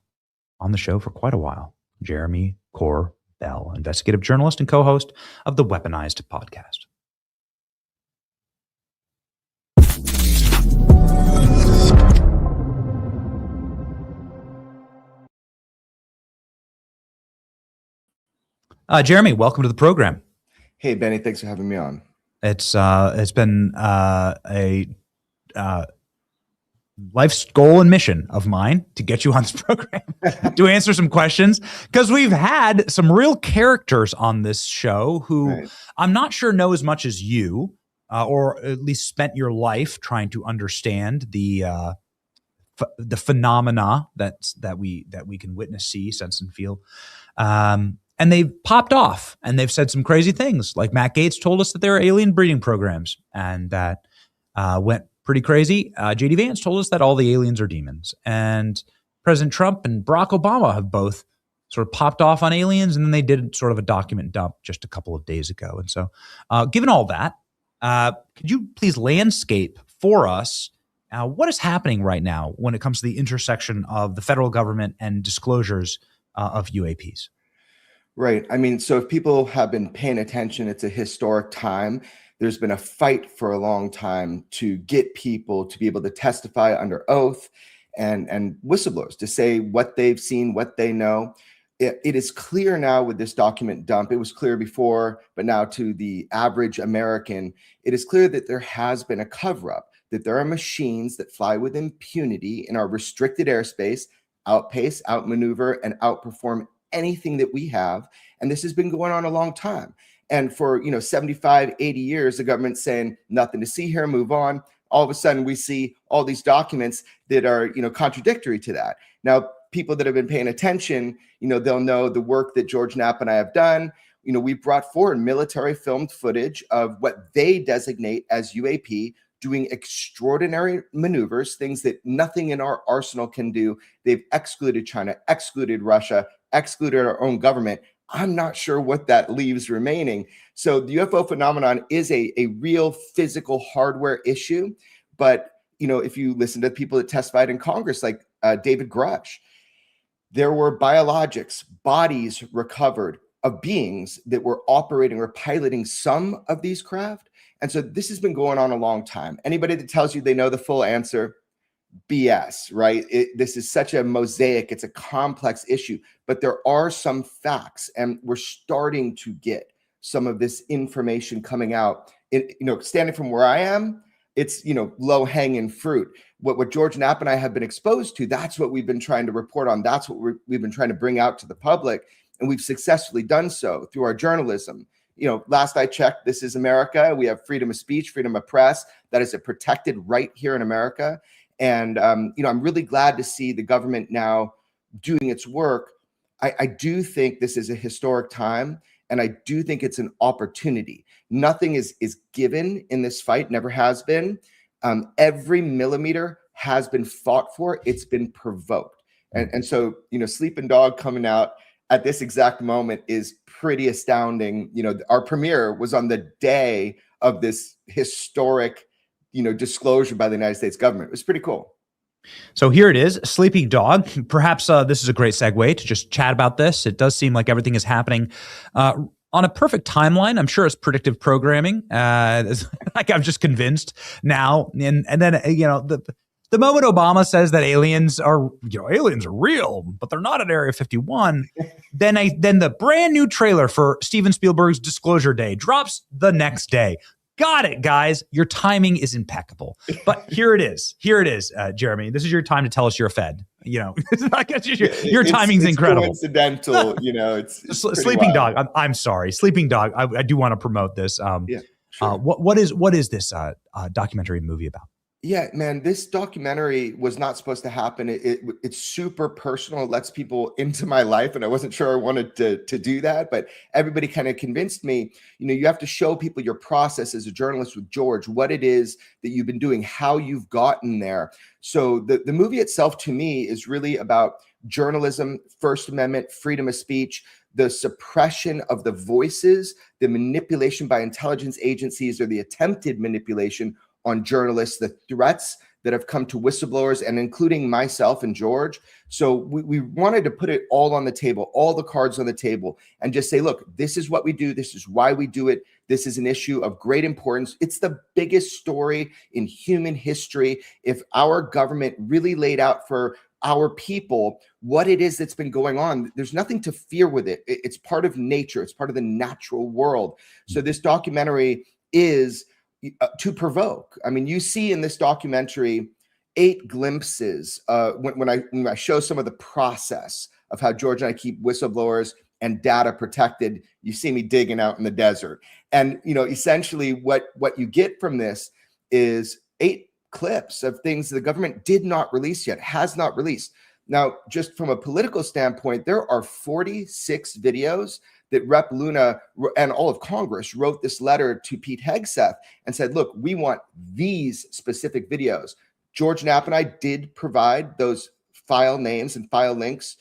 on the show for quite a while, Jeremy Corbell, investigative journalist and co-host of the Weaponized podcast. Jeremy, welcome to the program. Hey, Benny, thanks for having me on. It's been a life's goal and mission of mine to get you on this program to answer some questions, because we've had some real characters on this show who I'm not sure know as much as you, or at least spent your life trying to understand the phenomena that we can witness, see, sense, and feel. And they've popped off and they've said some crazy things. Like Matt Gaetz told us that there are alien breeding programs, and that went pretty crazy. J.D. Vance told us that all the aliens are demons. And President Trump and Barack Obama have both sort of popped off on aliens, and then they did sort of a document dump just a couple of days ago. And so given all that, could you please landscape for us what is happening right now when it comes to the intersection of the federal government and disclosures of UAPs? Right. I mean, so if people have been paying attention, it's a historic time. There's been a fight for a long time to get people to be able to testify under oath and whistleblowers to say what they've seen, what they know. It is clear now with this document dump. It was clear before, but now to the average American, it is clear that there has been a cover-up, that there are machines that fly with impunity in our restricted airspace, outpace, outmaneuver, and outperform anything that we have. And this has been going on a long time. And for 75, 80 years, the government's saying nothing to see here, move on. All of a sudden, we see all these documents that are contradictory to that. Now, people that have been paying attention, they'll know the work that George Knapp and I have done. We brought forward military filmed footage of what they designate as UAP, doing extraordinary maneuvers, things that nothing in our arsenal can do. They've excluded China, excluded Russia, excluded our own government. I'm not sure what that leaves remaining. So the UFO phenomenon is a real physical hardware issue. But, if you listen to people that testified in Congress, like David Grush, there were biologics, bodies recovered of beings that were operating or piloting some of these craft. And so this has been going on a long time. Anybody that tells you they know the full answer, BS, right? This is such a mosaic. It's a complex issue, but there are some facts, and we're starting to get some of this information coming out. Standing from where I am, it's, low hanging fruit. What George Knapp and I have been exposed to, that's what we've been trying to report on. That's what we've been trying to bring out to the public. And we've successfully done so through our journalism. Last I checked, this is America. We have freedom of speech, freedom of press. That is a protected right here in America. And, I'm really glad to see the government now doing its work. I do think this is a historic time, and I do think it's an opportunity. Nothing is given in this fight, never has been. Every millimeter has been fought for. It's been provoked. And so, Sleeping Dog coming out at this exact moment is pretty astounding. Our premiere was on the day of this historic disclosure by the United States government. It was pretty cool. So here it is, Sleeping Dog. Perhaps this is a great segue to just chat about this. It does seem like everything is happening on a perfect timeline. I'm sure it's predictive programming. Like I'm just convinced now. And then, the moment Obama says that aliens are real, but they're not at Area 51, then the brand new trailer for Steven Spielberg's Disclosure Day drops the next day. Got it, guys. Your timing is impeccable. But here it is. Jeremy. This is your time to tell us you're a Fed. Your timing's incredible. Coincidental, it's Sleeping Dog. I'm sorry, Sleeping Dog. I do want to promote this. Sure. What is this documentary movie about? Yeah, man, this documentary was not supposed to happen. It's super personal. It lets people into my life, and I wasn't sure I wanted to do that, but everybody kind of convinced me, you have to show people your process as a journalist with George, what it is that you've been doing, how you've gotten there. So the movie itself to me is really about journalism, First Amendment, freedom of speech, the suppression of the voices, the manipulation by intelligence agencies or the attempted manipulation on journalists, the threats that have come to whistleblowers, and including myself and George. So we wanted to put it all on the table, all the cards on the table, and just say, look, this is what we do. This is why we do it. This is an issue of great importance. It's the biggest story in human history. If our government really laid out for our people what it is that's been going on. There's nothing to fear with it. It's part of nature. It's part of the natural world. So this documentary is to provoke. I mean, you see in this documentary 8 glimpses when I show some of the process of how George and I keep whistleblowers and data protected. You see me digging out in the desert. And, essentially what you get from this is 8 clips of things the government did not release yet, has not released. Now, just from a political standpoint, there are 46 videos that Rep. Luna and all of Congress wrote this letter to Pete Hegseth and said, look, we want these specific videos. George Knapp and I did provide those file names and file links,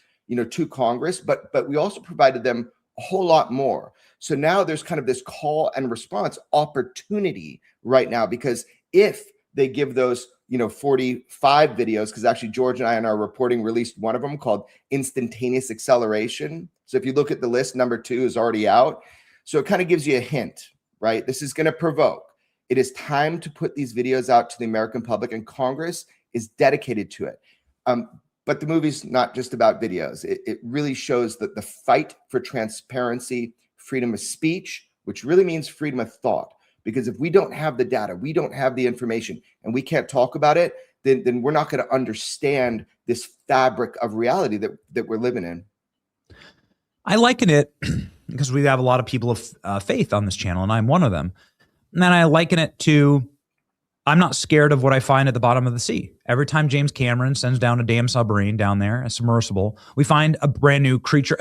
to Congress, but we also provided them a whole lot more. So now there's kind of this call and response opportunity right now, because if they give those, 45 videos, because actually George and I in our reporting released one of them called Instantaneous Acceleration. So if you look at the list, number 2 is already out. So it kind of gives you a hint, right? This is going to provoke. It is time to put these videos out to the American public, and Congress is dedicated to it. But the movie's not just about videos. It really shows that the fight for transparency, freedom of speech, which really means freedom of thought. Because if we don't have the data, we don't have the information, and we can't talk about it, then we're not going to understand this fabric of reality that we're living in. I liken it because we have a lot of people of faith on this channel, and I'm one of them. And then I liken it to, I'm not scared of what I find at the bottom of the sea. Every time James Cameron sends down a damn submarine down there, a submersible, we find a brand new creature.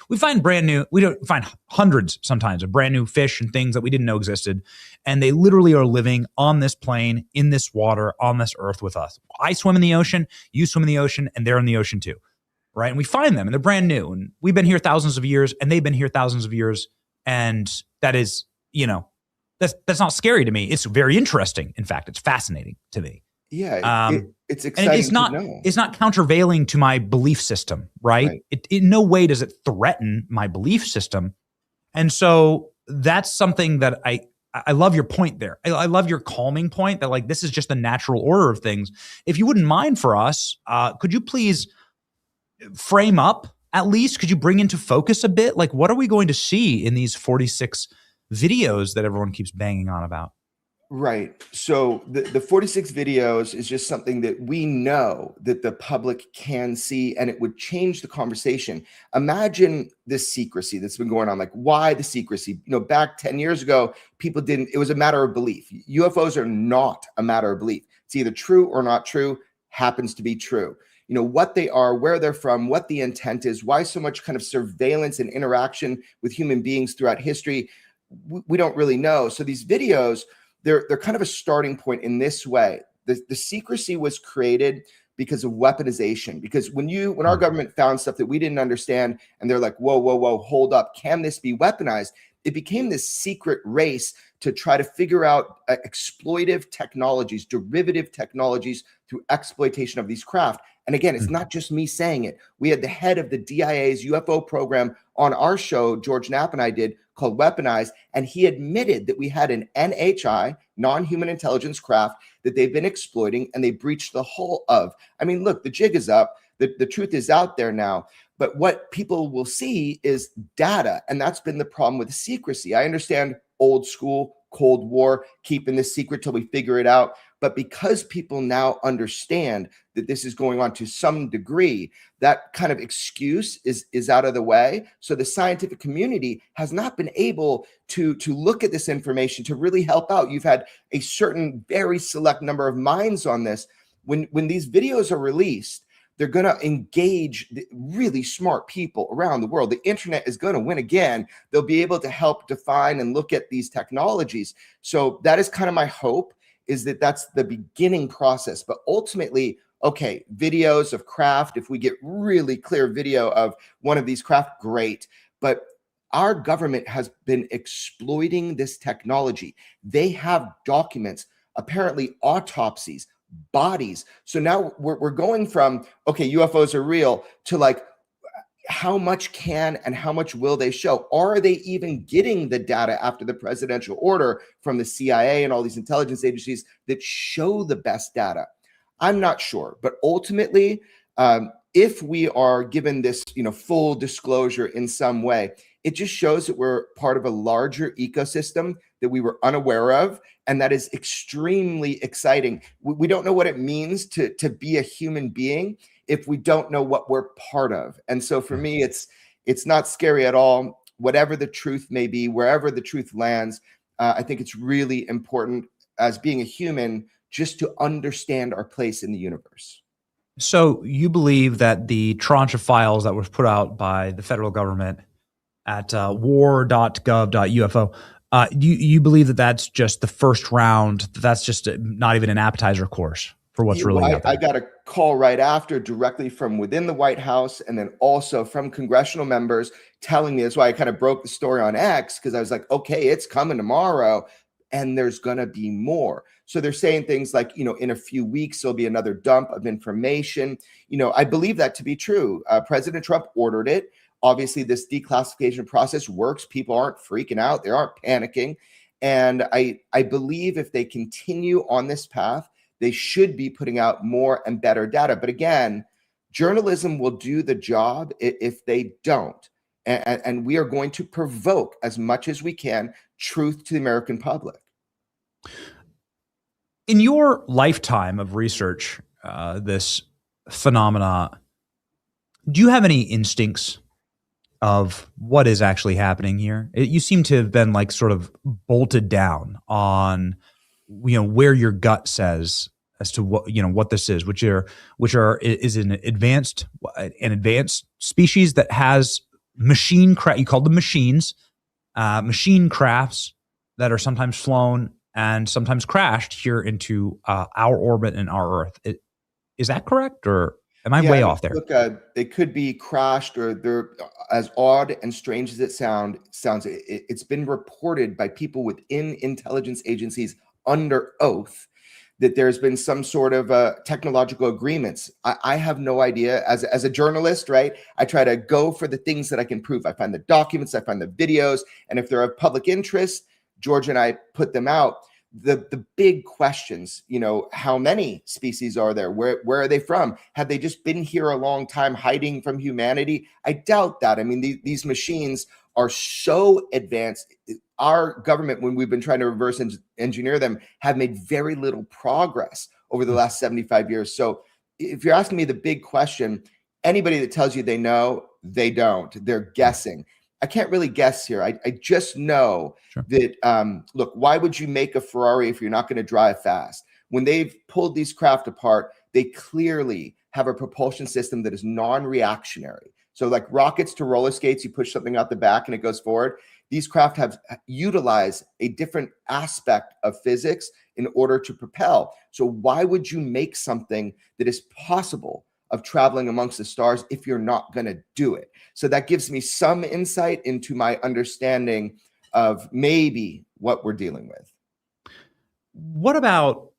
We don't find hundreds sometimes of brand new fish and things that we didn't know existed. And they literally are living on this plane, in this water, on this earth with us. I swim in the ocean, you swim in the ocean, and they're in the ocean too, right? And we find them and they're brand new. And we've been here thousands of years and they've been here thousands of years. And that is, that's not scary to me. It's very interesting. In fact, it's fascinating to me. Yeah, it's exciting. And it's not countervailing to my belief system, right? It in no way does it threaten my belief system. And so that's something that I love your point there. I love your calming point that like, this is just the natural order of things. If you wouldn't mind for us, could you please frame up, at least, could you bring into focus a bit? Like, what are we going to see in these 46 videos that everyone keeps banging on about? Right. So the 46 videos is just something that we know that the public can see, and it would change the conversation. Imagine this secrecy that's been going on. Like, why the secrecy? Back 10 years ago, people didn't, it was a matter of belief. UFOs are not a matter of belief. It's either true or not true, happens to be true. What they are, where they're from, what the intent is, why so much kind of surveillance and interaction with human beings throughout history, we don't really know. So these videos, they're kind of a starting point in this way. The secrecy was created because of weaponization. Because when our government found stuff that we didn't understand, and they're like, whoa, hold up, can this be weaponized? It became this secret race to try to figure out exploitive technologies, derivative technologies through exploitation of these craft. And again, it's not just me saying it. We had the head of the DIA's UFO program on our show, George Knapp and I did, called Weaponized, and he admitted that we had an NHI, non-human intelligence craft, that they've been exploiting and they breached the hull of. I mean, look, the jig is up. The truth is out there now. But what people will see is data, and that's been the problem with the secrecy. I understand old school, Cold War, keeping this secret till we figure it out. But because people now understand that this is going on to some degree, that kind of excuse is out of the way. So the scientific community has not been able to look at this information to really help out. You've had a certain very select number of minds on this. When these videos are released, they're going to engage the really smart people around the world. The internet is going to win again. They'll be able to help define and look at these technologies. So that is kind of my hope, is that that's the beginning process. But ultimately, okay, videos of craft, if we get really clear video of one of these craft, great. But our government has been exploiting this technology. They have documents, apparently autopsies, bodies. So now we're going from, okay, UFOs are real, to like, how much can and how much will they show? Are they even getting the data after the presidential order from the CIA and all these intelligence agencies that show the best data? I'm not sure, but ultimately, If we are given this, full disclosure in some way, it just shows that we're part of a larger ecosystem that we were unaware of, and that is extremely exciting. We don't know what it means to be a human being if we don't know what we're part of. And so for me, it's not scary at all. Whatever the truth may be, wherever the truth lands, I think it's really important as being a human just to understand our place in the universe. So you believe that the tranche of files that was put out by the federal government at war.gov.ufo, you believe that that's just the first round, that's just not even an appetizer course for what's really happening? I got a call right after directly from within the White House, and then also from congressional members telling me. That's why I kind of broke the story on X, because I was like, okay, it's coming tomorrow and there's going to be more. So they're saying things like, in a few weeks, there'll be another dump of information. I believe that to be true. President Trump ordered it. Obviously, this declassification process works. People aren't freaking out. They aren't panicking. And I believe if they continue on this path, they should be putting out more and better data. But again, journalism will do the job if they don't. And we are going to provoke as much as we can truth to the American public. In your lifetime of research, this phenomena, do you have any instincts of what is actually happening here? You seem to have been sort of bolted down on, where your gut says as to what this is, which is an advanced species that has machine craft. You call them machines, machine crafts that are sometimes flown and sometimes crashed here into our orbit and our Earth. Is that correct, or am I way off there? Look, they could be crashed, or they're as odd and strange as it sounds. It's been reported by people within intelligence agencies under oath that there's been some sort of technological agreements. I have no idea. As a journalist, right, I try to go for the things that I can prove. I find the documents, I find the videos, and if they're of public interest, George and I put them out. The big questions, how many species are there? Where are they from? Have they just been here a long time hiding from humanity? I doubt that. I mean, these machines are so advanced. Our government, when we've been trying to reverse engineer them, have made very little progress over the last 75 years. So if you're asking me the big question, anybody that tells you they know, they don't. They're guessing. I can't really guess here. I just know that, look, why would you make a Ferrari if you're not going to drive fast? When they've pulled these craft apart, they clearly have a propulsion system that is non-reactionary. So like rockets to roller skates, you push something out the back and it goes forward. These craft have utilized a different aspect of physics in order to propel. So why would you make something that is possible of traveling amongst the stars if you're not going to do it? So that gives me some insight into my understanding of maybe what we're dealing with. What about,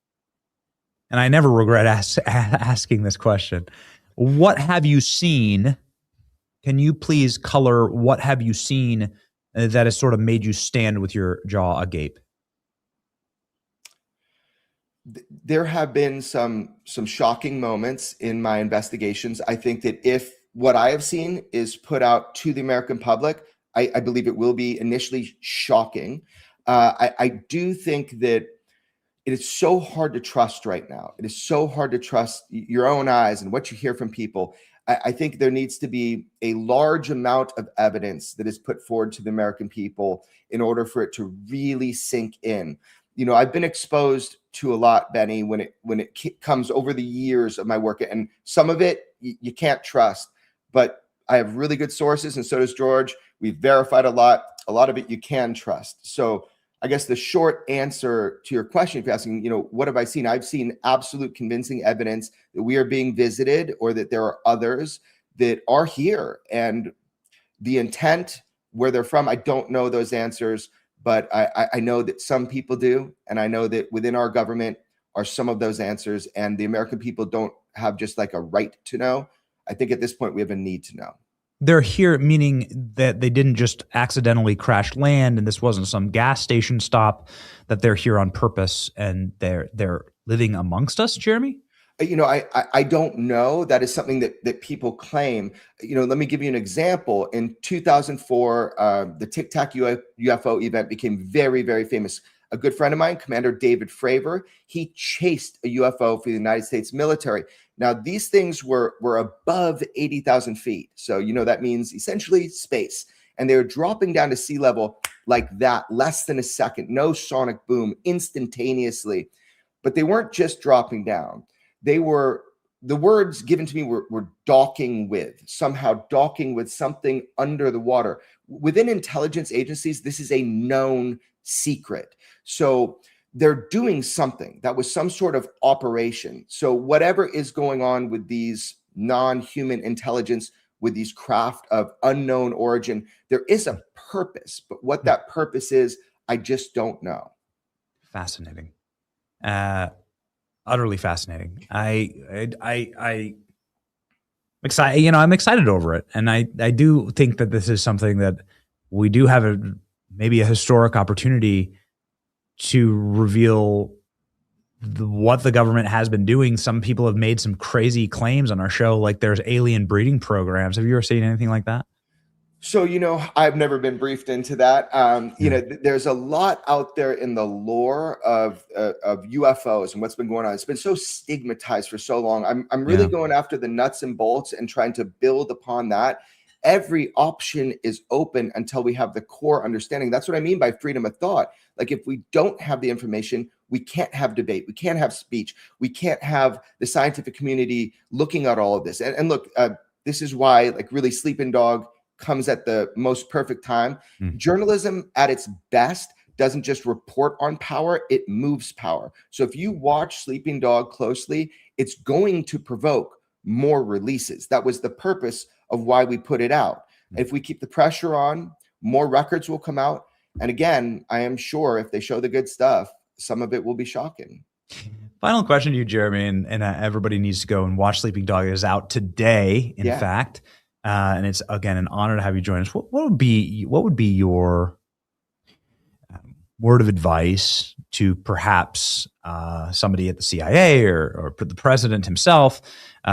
and I never regret asking this question, what have you seen? Can you please color what have you seen that has sort of made you stand with your jaw agape? There have been some shocking moments in my investigations. I think that if what I have seen is put out to the American public, I believe it will be initially shocking. I do think that it is so hard to trust right now. It is so hard to trust your own eyes and what you hear from people. I think there needs to be a large amount of evidence that is put forward to the American people in order for it to really sink in. I've been exposed to a lot, Benny, when it comes over the years of my work, and some of it you can't trust, but I have really good sources, and so does George. We've verified a lot of it you can trust. So I guess the short answer to your question, if you're asking, what have I seen? I've seen absolute convincing evidence that we are being visited, or that there are others that are here. And the intent, where they're from, I don't know those answers, but I know that some people do. And I know that within our government are some of those answers, and the American people don't have just like a right to know. I think at this point we have a need to know. They're here, meaning that they didn't just accidentally crash land and this wasn't some gas station stop, that they're here on purpose and they're living amongst us, Jeremy? I don't know. That is something that people claim. Let me give you an example. In 2004, the Tic Tac UFO event became very, very famous. A good friend of mine, Commander David Fravor, he chased a UFO for the United States military. Now, these things were above 80,000 feet. So, that means essentially space. And they were dropping down to sea level like that, less than a second, no sonic boom, instantaneously. But they weren't just dropping down. The words given to me were docking with, somehow docking with something under the water. Within intelligence agencies, this is a known secret. So they're doing something. That was some sort of operation. So whatever is going on with these non-human intelligence, with these craft of unknown origin, there is a purpose. But what that purpose is, I just don't know. Fascinating. Utterly fascinating. I'm excited. I'm excited over it, and I do think that this is something that we do have maybe a historic opportunity to reveal what the government has been doing. Some people have made some crazy claims on our show, like there's alien breeding programs. Have you ever seen anything like that? So, I've never been briefed into that. There's a lot out there in the lore of UFOs and what's been going on. It's been so stigmatized for so long. I'm really going after the nuts and bolts and trying to build upon that. Every option is open until we have the core understanding. That's what I mean by freedom of thought. Like, if we don't have the information, we can't have debate. We can't have speech. We can't have the scientific community looking at all of this. And look, this is why, really, Sleeping Dog comes at the most perfect time. Journalism at its best doesn't just report on power, it moves power. So if you watch Sleeping Dog closely, it's going to provoke more releases. That was the purpose of why we put it out. If we keep the pressure on, more records will come out. And again, I am sure if they show the good stuff, some of it will be shocking. Final question to you, Jeremy, and everybody needs to go and watch Sleeping Dog. It is out today, in fact. And it's, again, an honor to have you join us. What would be your word of advice to perhaps somebody at the CIA or the president himself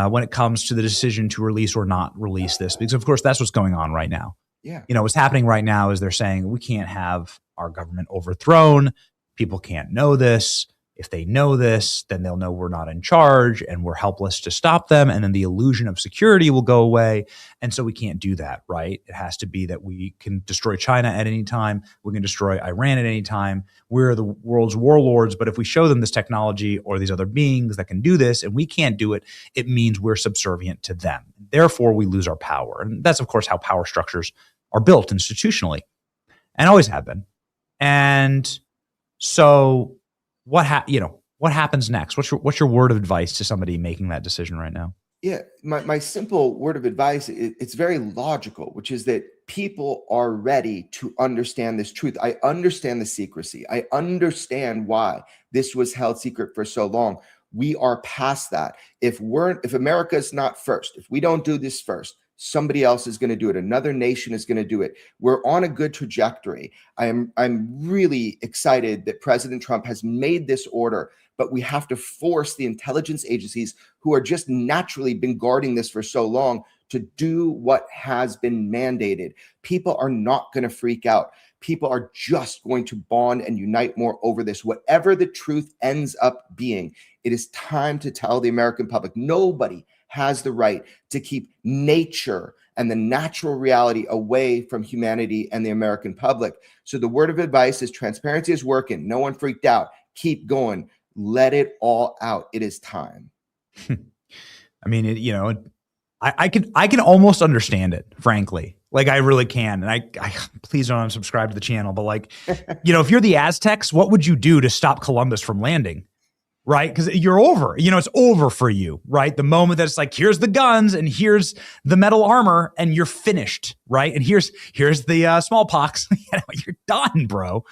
when it comes to the decision to release or not release this? Because, of course, that's what's going on right now. Yeah. What's happening right now is they're saying we can't have our government overthrown. People can't know this. If they know this, then they'll know we're not in charge and we're helpless to stop them. And then the illusion of security will go away. And so we can't do that, right? It has to be that we can destroy China at any time. We can destroy Iran at any time. We're the world's warlords. But if we show them this technology or these other beings that can do this and we can't do it, it means we're subservient to them. Therefore, we lose our power. And that's, of course, how power structures are built institutionally and always have been. And so what happens next? What's your word of advice to somebody making that decision right now? Yeah, my simple word of advice, it's very logical, which is that people are ready to understand this truth. I understand the secrecy. I understand why this was held secret for so long. We are past that. If America is not first, if we don't do this first, somebody else is going to do it. Another nation is going to do it. We're on a good trajectory. I'm really excited that President Trump has made this order, but we have to force the intelligence agencies who are just naturally been guarding this for so long to do what has been mandated. People are not going to freak out. People are just going to bond and unite more over this. Whatever the truth ends up being, it is time to tell the American public, nobody has the right to keep nature and the natural reality away from humanity and the American public. So the word of advice is transparency is working. No one freaked out. Keep going. Let it all out. It is time. I mean, I can almost understand it, frankly. Like, I really can. And I please don't unsubscribe to the channel. But if you're the Aztecs, what would you do to stop Columbus from landing? Right? Because you're over, it's over for you, right? The moment that it's like, here's the guns and here's the metal armor and you're finished, right? And here's the smallpox. You're done, bro.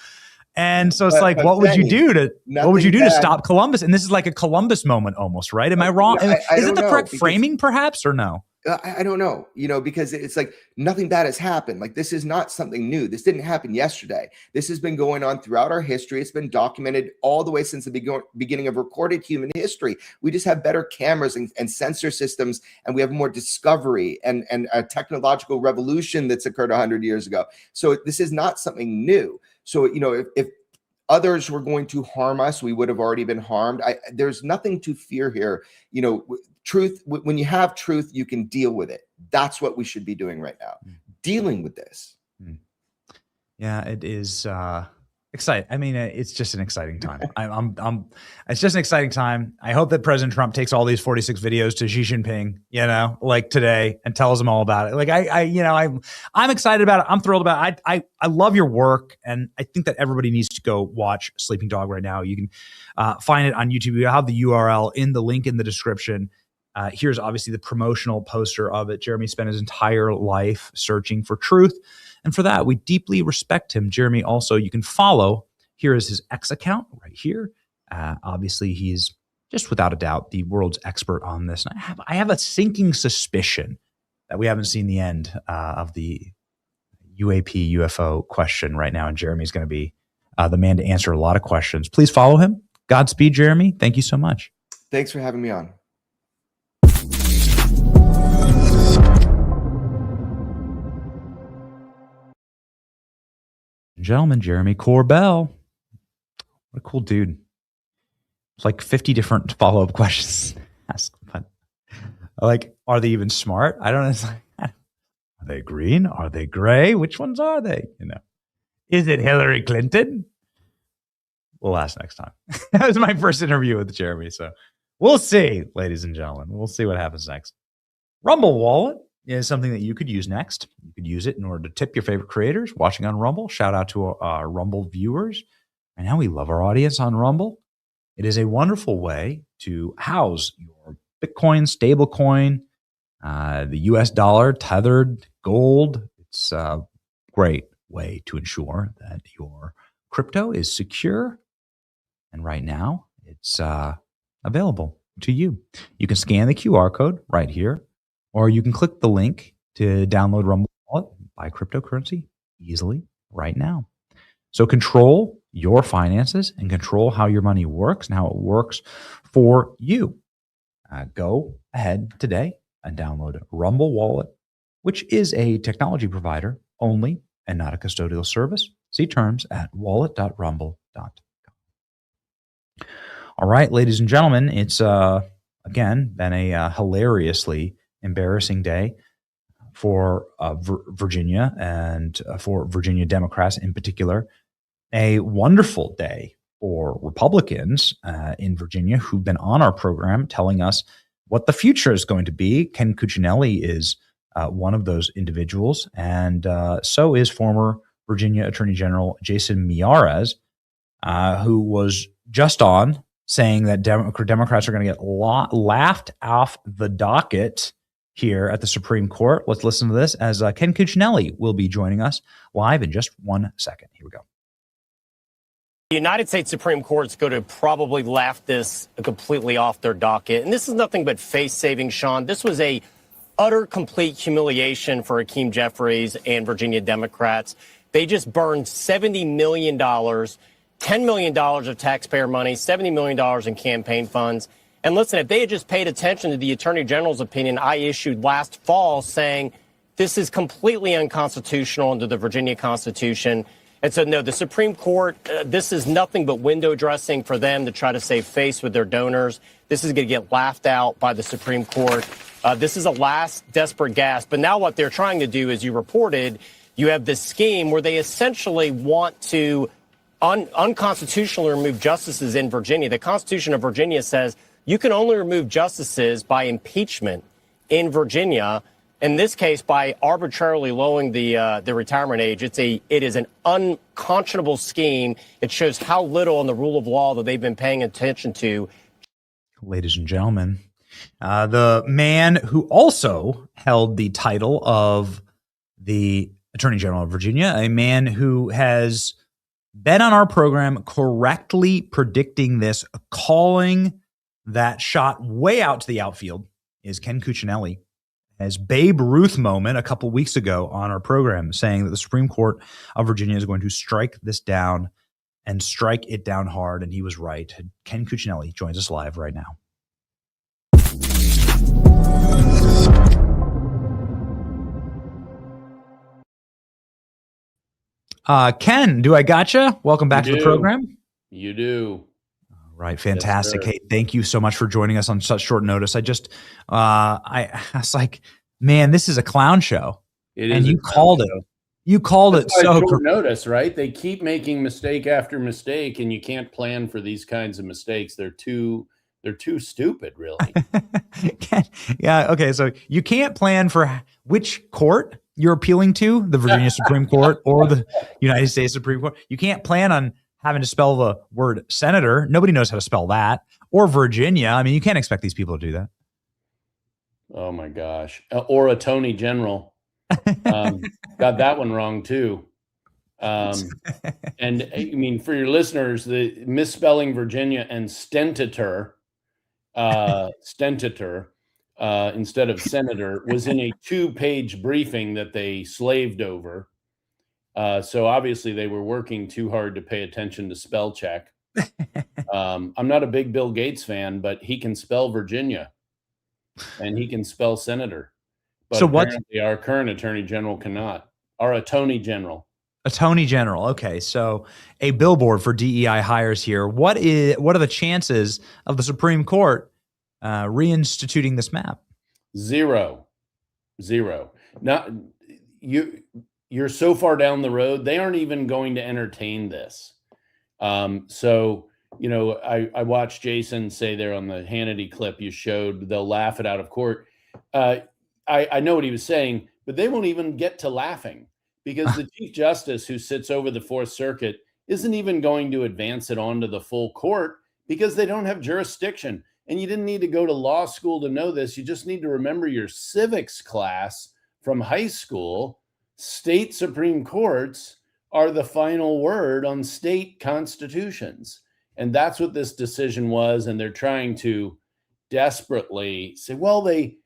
And so it's what would you do to stop Columbus? And this is like a Columbus moment almost, right? Am I wrong? I is it the correct because framing perhaps or no? I don't know, because it's like nothing bad has happened. Like, this is not something new. This didn't happen yesterday. This has been going on throughout our history. It's been documented all the way since the beginning of recorded human history. We just have better cameras and sensor systems, and we have more discovery and a technological revolution that's occurred 100 years ago. So this is not something new. So, if others were going to harm us, we would have already been harmed. There's nothing to fear here. Truth, when you have truth, you can deal with it. That's what we should be doing right now, dealing with this. Yeah, it is exciting. I mean, it's just an exciting time. It's just an exciting time. I hope that President Trump takes all these 46 videos to Xi Jinping, like today, and tells him all about it. Like I'm excited about it. I'm thrilled about it. I love your work, and I think that everybody needs to go watch Sleeping Dog right now. You can find it on YouTube. I'll have the URL in the link in the description. Here's obviously the promotional poster of it. Jeremy spent his entire life searching for truth. And for that, we deeply respect him. Jeremy, also, you can follow. Here is his X account right here. Obviously, he's just without a doubt the world's expert on this. And I have a sinking suspicion that we haven't seen the end of the UAP UFO question right now. And Jeremy's going to be the man to answer a lot of questions. Please follow him. Godspeed, Jeremy. Thank you so much. Thanks for having me on. Gentlemen, Jeremy Corbell. What a cool dude. It's like 50 different follow-up questions asked. But like, are they even smart? I don't know. Are they green? Are they gray? Which ones are they? Is it Hillary Clinton? We'll ask next time. That was my first interview with Jeremy. So we'll see, ladies and gentlemen. We'll see what happens next. Rumble Wallet is something that you could use next. You could use it in order to tip your favorite creators watching on Rumble. Shout out to our Rumble viewers. Right now, we love our audience on Rumble. It is a wonderful way to house your Bitcoin, stablecoin, the US dollar, tethered, gold. It's a great way to ensure that your crypto is secure. And right now, it's available to you. You can scan the QR code right here, or you can click the link to download Rumble Wallet, buy cryptocurrency easily right now. So control your finances and control how your money works and how it works for you. Go ahead today and download Rumble Wallet, which is a technology provider only and not a custodial service. See terms at wallet.rumble.com. All right, ladies and gentlemen, it's again been a hilariously embarrassing day for Virginia and for Virginia Democrats in particular. A wonderful day for Republicans in Virginia who've been on our program telling us what the future is going to be. Ken Cuccinelli is one of those individuals, and so is former Virginia Attorney General Jason Miyares, who was just on saying that Democrats are going to get laughed off the docket here at the Supreme Court. Let's listen to this as Ken Cuccinelli will be joining us live in just 1 second. Here we go. The United States Supreme Court is going to probably laugh this completely off their docket. And this is nothing but face saving, Sean. This was a utter complete humiliation for Hakeem Jeffries and Virginia Democrats. They just burned $70 million, $10 million of taxpayer money, $70 million in campaign funds. And listen, if they had just paid attention to the Attorney General's opinion I issued last fall saying this is completely unconstitutional under the Virginia Constitution. And so, no, the Supreme Court, this is nothing but window dressing for them to try to save face with their donors. This is going to get laughed out by the Supreme Court. This is a last desperate gasp. But now what they're trying to do, as you reported, you have this scheme where they essentially want to unconstitutionally remove justices in Virginia. The Constitution of Virginia says you can only remove justices by impeachment in Virginia. In this case, by arbitrarily lowering the retirement age. It is an unconscionable scheme. It shows how little on the rule of law that they've been paying attention to. Ladies and gentlemen, the man who also held the title of the Attorney General of Virginia, a man who has been on our program correctly predicting this, calling that shot way out to the outfield, is Ken Cuccinelli. his Babe Ruth moment a couple weeks ago on our program, saying that the Supreme Court of Virginia is going to strike this down and strike it down hard. And he was right. Ken Cuccinelli joins us live right now. Ken, do I gotcha? Welcome back to the program. You do. All right, fantastic. Yes, hey, thank you so much for joining us on such short notice. I was like, man, this is a clown show. It and is. You called it. You called it so short notice, right? They keep making mistake after mistake, and you can't plan for these kinds of mistakes. They're too stupid, really. Yeah. Okay. So you can't plan for which court you're appealing to, the Virginia Supreme Court or the United States Supreme Court. You can't plan on having to spell the word senator. Nobody knows how to spell that. Or Virginia. I mean, you can't expect these people to do that. Oh my gosh. Or attorney general. Got that one wrong too. And I mean, for your listeners, the misspelling Virginia and stentator instead of senator was in a 2-page briefing that they slaved over. So obviously they were working too hard to pay attention to spell check. I'm not a big Bill Gates fan, but he can spell Virginia and he can spell senator. But so apparently our current attorney general cannot. Our attorney general. Attorney general. Okay. So a billboard for DEI hires here. What are the chances of the Supreme Court reinstituting this map? Zero. Not you're so far down the road, they aren't even going to entertain this. So, you know, I watched Jason say there on the Hannity clip you showed, they'll laugh it out of court. I know what he was saying, but they won't even get to laughing because the Chief Justice who sits over the Fourth Circuit isn't even going to advance it onto the full court because they don't have jurisdiction. And you didn't need to go to law school to know this. You just need to remember your civics class from high school. State Supreme Courts are the final word on state constitutions. And that's what this decision was. And they're trying to desperately say, well, they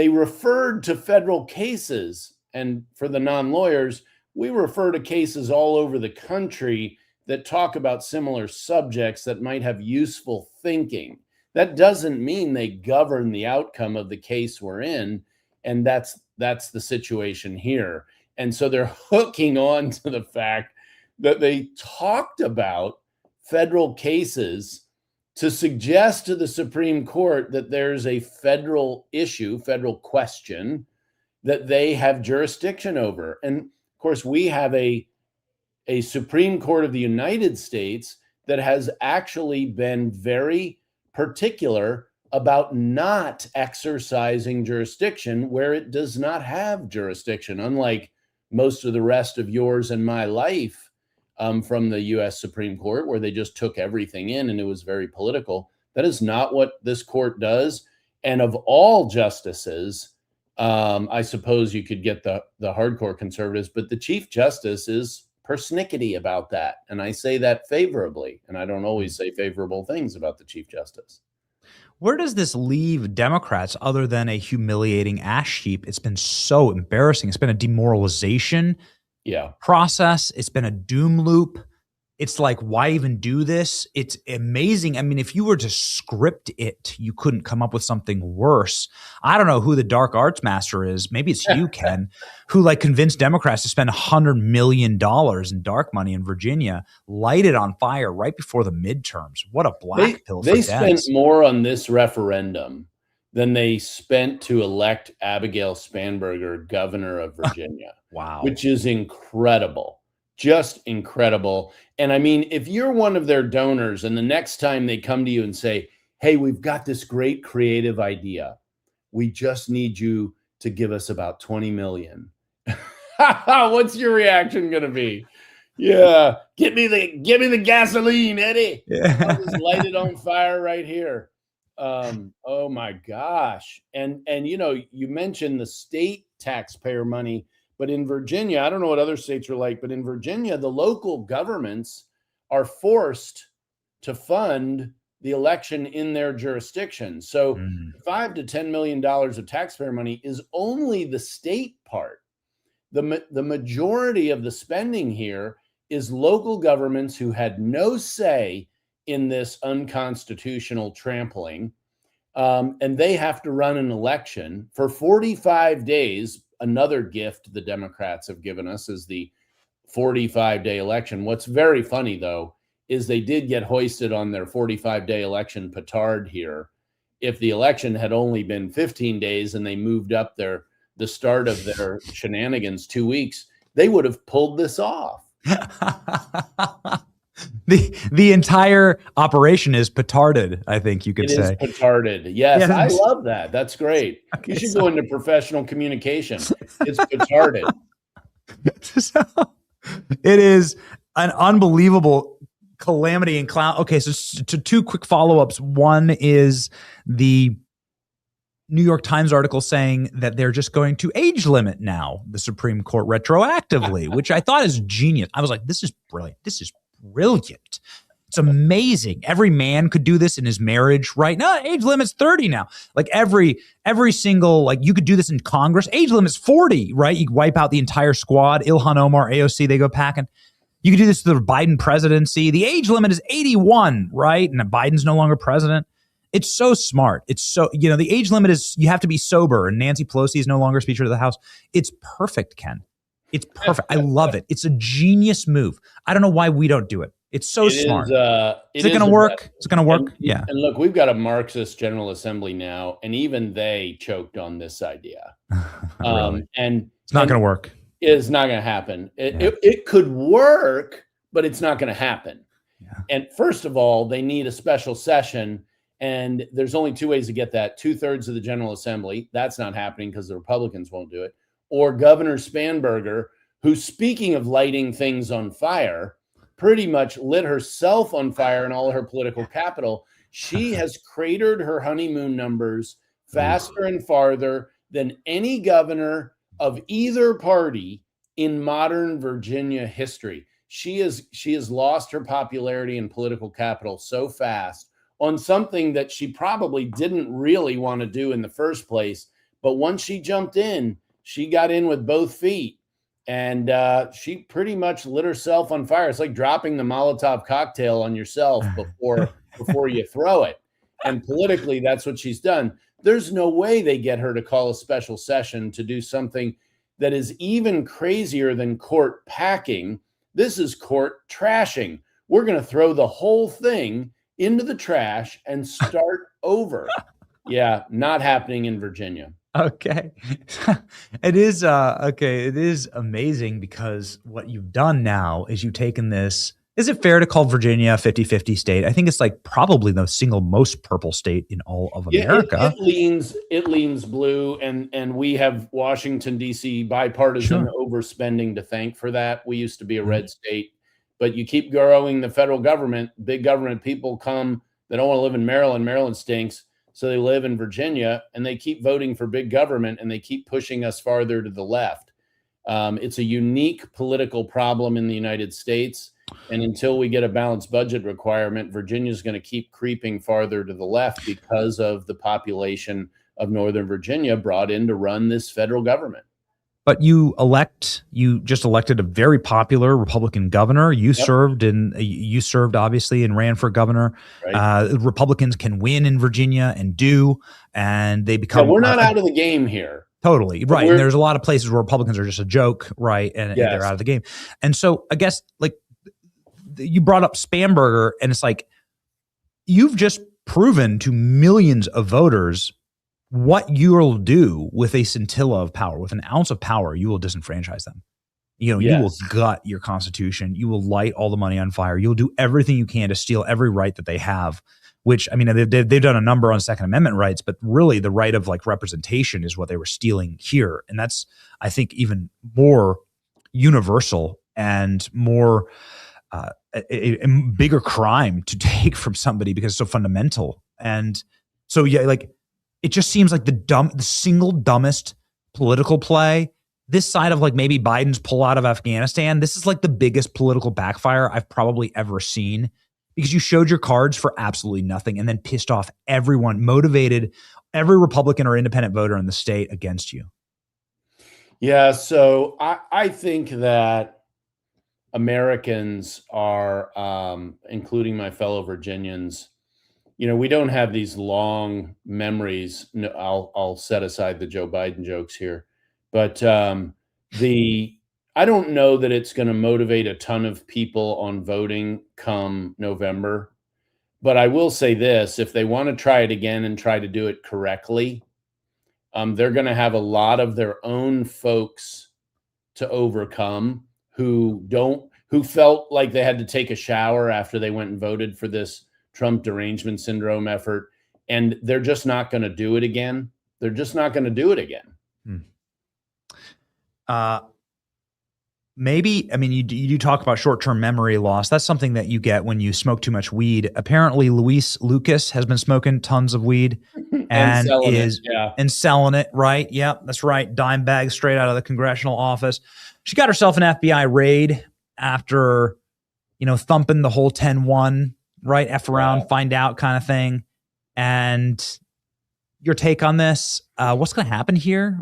referred to federal cases. And for the non-lawyers, we refer to cases all over the country that talk about similar subjects that might have useful thinking. That doesn't mean they govern the outcome of the case we're in. And that's the situation here. And so they're hooking on to the fact that they talked about federal cases to suggest to the Supreme Court that there's a federal issue, federal question that they have jurisdiction over. And of course, we have a Supreme Court of the United States that has actually been very particular about not exercising jurisdiction where it does not have jurisdiction, unlike most of the rest of yours and my life from the U.S. Supreme Court, where they just took everything in and it was very political. That is not what this court does. And of all justices, I suppose you could get the hardcore conservatives, but the Chief Justice is persnickety about that. And I say that favorably, and I don't always say favorable things about the Chief Justice. Where does this leave Democrats other than a humiliating ash heap? It's been so embarrassing. It's been a demoralization process. It's been a doom loop. It's like, why even do this? It's amazing. I mean, if you were to script it, you couldn't come up with something worse. I don't know who the dark arts master is. Maybe it's you, Ken, who like convinced Democrats to spend $100 million in dark money in Virginia, light it on fire right before the midterms. What a black pill for They Dems. spent more on this referendum than they spent to elect Abigail Spanberger governor of Virginia. Wow. Which is incredible. Just incredible. And I mean, if you're one of their donors and the next time they come to you and say, hey, we've got this great creative idea, we just need you to give us about 20 million. What's your reaction going to be? Yeah. Give me the gasoline, Eddie. Yeah. I'll just light it on fire right here. Oh my gosh. And you know, you mentioned the state taxpayer money. But in Virginia, I don't know what other states are like, but in Virginia, the local governments are forced to fund the election in their jurisdiction. So $5 to $10 million of taxpayer money is only the state part. The majority of the spending here is local governments who had no say in this unconstitutional trampling. And they have to run an election for 45 days. Another gift the Democrats have given us is the 45-day election. What's very funny, though, is they did get hoisted on their 45-day election petard here. If the election had only been 15 days and they moved up the start of their shenanigans 2 weeks, they would have pulled this off. The entire operation is petarded, I think you could say. It is petarded. Yes, I love that. That's great. Okay, you should go into professional communication. It's petarded. So, it is an unbelievable calamity and clown. Okay, so two quick follow-ups. One is the New York Times article saying that they're just going to age limit now the Supreme Court retroactively, which I thought is genius. I was like, this is brilliant. This is brilliant. It's amazing. Every man could do this in his marriage right now. Age limit's 30 now. Like every single, like you could do this in Congress. Age limit's 40, right? You wipe out the entire squad. Ilhan Omar, AOC, they go packing. You could do this to the Biden presidency. The age limit is 81, right? And Biden's no longer president. It's so smart. It's so, the age limit is you have to be sober, and Nancy Pelosi is no longer Speaker of the House. It's perfect, Ken. It's perfect. I love it. It's a genius move. I don't know why we don't do it. It's so smart. Is it going to work? Is it going to work? Yeah. And look, we've got a Marxist General Assembly now, and even they choked on this idea. Really? And it's not going to work. It's not going to happen. It could work, but it's not going to happen. Yeah. And first of all, they need a special session. And there's only two ways to get that. 2/3 of the General Assembly. That's not happening because the Republicans won't do it. Or Governor Spanberger, who, speaking of lighting things on fire, pretty much lit herself on fire and all her political capital. She has cratered her honeymoon numbers faster and farther than any governor of either party in modern Virginia history. She has lost her popularity and political capital so fast on something that she probably didn't really want to do in the first place. But once she jumped in, she got in with both feet, and she pretty much lit herself on fire. It's like dropping the Molotov cocktail on yourself before you throw it. And politically, that's what she's done. There's no way they get her to call a special session to do something that is even crazier than court packing. This is court trashing. We're going to throw the whole thing into the trash and start over. Yeah, not happening in Virginia. Okay. It is okay. It is amazing because what you've done now is you've taken this. Is it fair to call Virginia a 50-50 state? I think it's like probably the single most purple state in all of America. It leans blue, and we have Washington, D.C. bipartisan overspending to thank for that. We used to be a red state, but you keep growing the federal government, big government, people come, they don't want to live in Maryland. Maryland stinks. So they live in Virginia, and they keep voting for big government, and they keep pushing us farther to the left. It's a unique political problem in the United States. And until we get a balanced budget requirement, Virginia is going to keep creeping farther to the left because of the population of Northern Virginia brought in to run this federal government. But you just elected a very popular Republican governor. You served obviously and ran for governor. Right. Republicans can win in Virginia and do, and they become. Yeah, we're not out of the game here. Totally right. And there's a lot of places where Republicans are just a joke, right? And they're out of the game. And so I guess like you brought up Spanberger, and it's like you've just proven to millions of voters what you will do with a scintilla of power, with an ounce of power. You will disenfranchise them. You will gut your Constitution. You will light all the money on fire. You'll do everything you can to steal every right that they have, which, I mean, they've done a number on Second Amendment rights, but really the right of like representation is what they were stealing here. And that's, I think, even more universal and more a bigger crime to take from somebody because it's so fundamental. And so, like, it just seems like the single dumbest political play this side of like maybe Biden's pull out of Afghanistan. This is like the biggest political backfire I've probably ever seen because you showed your cards for absolutely nothing and then pissed off everyone, motivated every Republican or independent voter in the state against you? Yeah, so I think that Americans are, including my fellow Virginians, we don't have these long memories. No, I'll set aside the Joe Biden jokes here, but I don't know that it's going to motivate a ton of people on voting come November. But I will say this: if they want to try it again and try to do it correctly, they're going to have a lot of their own folks to overcome who felt like they had to take a shower after they went and voted for this Trump derangement syndrome effort. And they're just not going to do it again. They're just not going to do it again. Maybe, I mean, you do talk about short-term memory loss. That's something that you get when you smoke too much weed. Apparently, Luis Lucas has been smoking tons of weed and selling it, right? Yep, that's right. Dime bag straight out of the congressional office. She got herself an FBI raid after, thumping the whole 10-1, right? F around, find out kind of thing. And your take on this? What's going to happen here?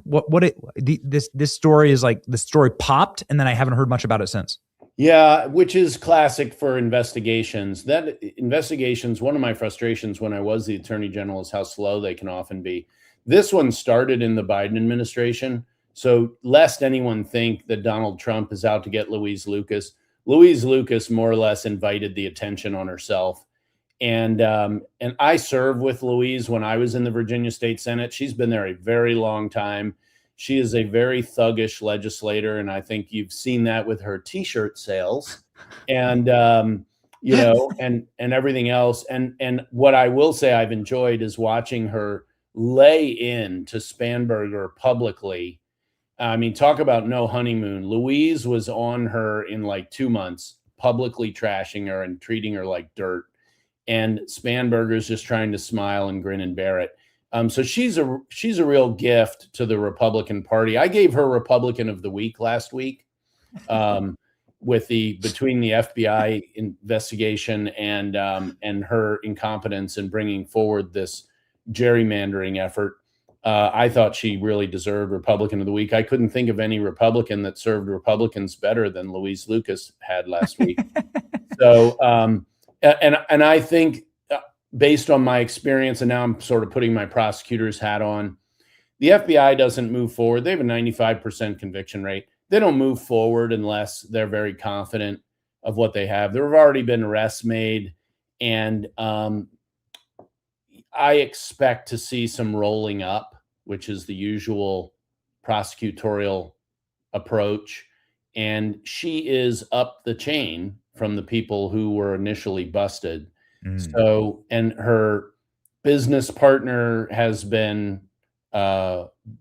This story is like, the story popped, and then I haven't heard much about it since. Yeah, which is classic for investigations. One of my frustrations when I was the attorney general is how slow they can often be. This one started in the Biden administration. So lest anyone think that Donald Trump is out to get Louise Lucas more or less invited the attention on herself. And I served with Louise when I was in the Virginia State Senate. She's been there a very long time. She is a very thuggish legislator, and I think you've seen that with her T-shirt sales, and and everything else. And what I will say I've enjoyed is watching her lay in to Spanberger publicly. I mean, talk about no honeymoon. Louise was on her in like 2 months, publicly trashing her and treating her like dirt. And Spanberger's just trying to smile and grin and bear it. So she's a real gift to the Republican Party. I gave her Republican of the Week last week, between the FBI investigation and her incompetence in bringing forward this gerrymandering effort. I thought she really deserved Republican of the Week. I couldn't think of any Republican that served Republicans better than Louise Lucas had last week. So. And I think, based on my experience, and now I'm sort of putting my prosecutor's hat on, the FBI doesn't move forward. They have a 95% conviction rate. They don't move forward unless they're very confident of what they have. There have already been arrests made, and I expect to see some rolling up, which is the usual prosecutorial approach. And she is up the chain from the people who were initially busted. So, and her business partner has been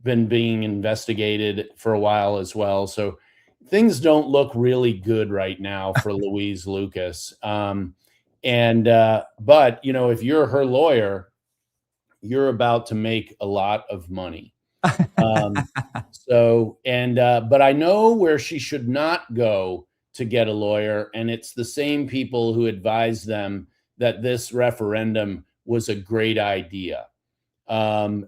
being investigated for a while as well. So things don't look really good right now for Louise Lucas. But if you're her lawyer, you're about to make a lot of money. But I know where she should not go to get a lawyer, and it's the same people who advised them that this referendum was a great idea. Frankly,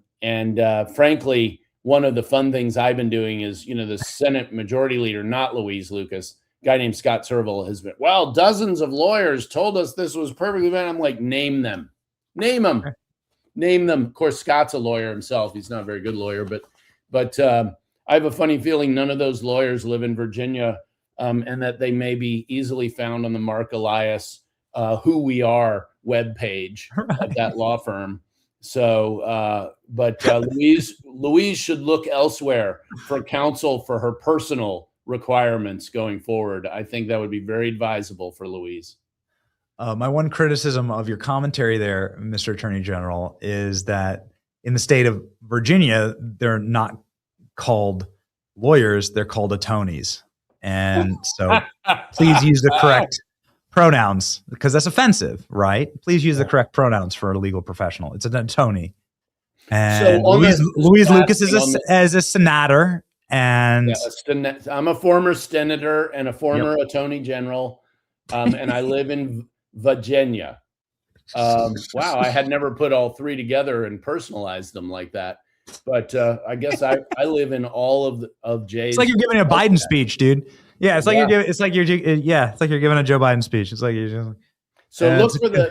one of the fun things I've been doing is, the Senate Majority Leader, not Louise Lucas, a guy named Scott Serval, has been, dozens of lawyers told us this was perfectly fine. I'm like, name them. Of course, Scott's a lawyer himself. He's not a very good lawyer, but I have a funny feeling none of those lawyers live in Virginia. And that they may be easily found on the Mark Elias Who We Are webpage of that law firm. So, Louise should look elsewhere for counsel for her personal requirements going forward. I think that would be very advisable for Louise. My one criticism of your commentary there, Mr. Attorney General, is that in the state of Virginia, they're not called lawyers, they're called attorneys. And so please use the correct pronouns, because that's offensive, right? Please use the correct pronouns for a legal professional. It's an attorney. And Louise Lucas is a senator. And I'm a former senator and a former attorney general. And I live in Virginia. Wow, I had never put all three together and personalized them like that. But I guess I live in all of Jay's. It's like you're giving a Biden speech, dude. Yeah, it's like you're giving. It's like you're giving a Joe Biden speech. It's like you're just. So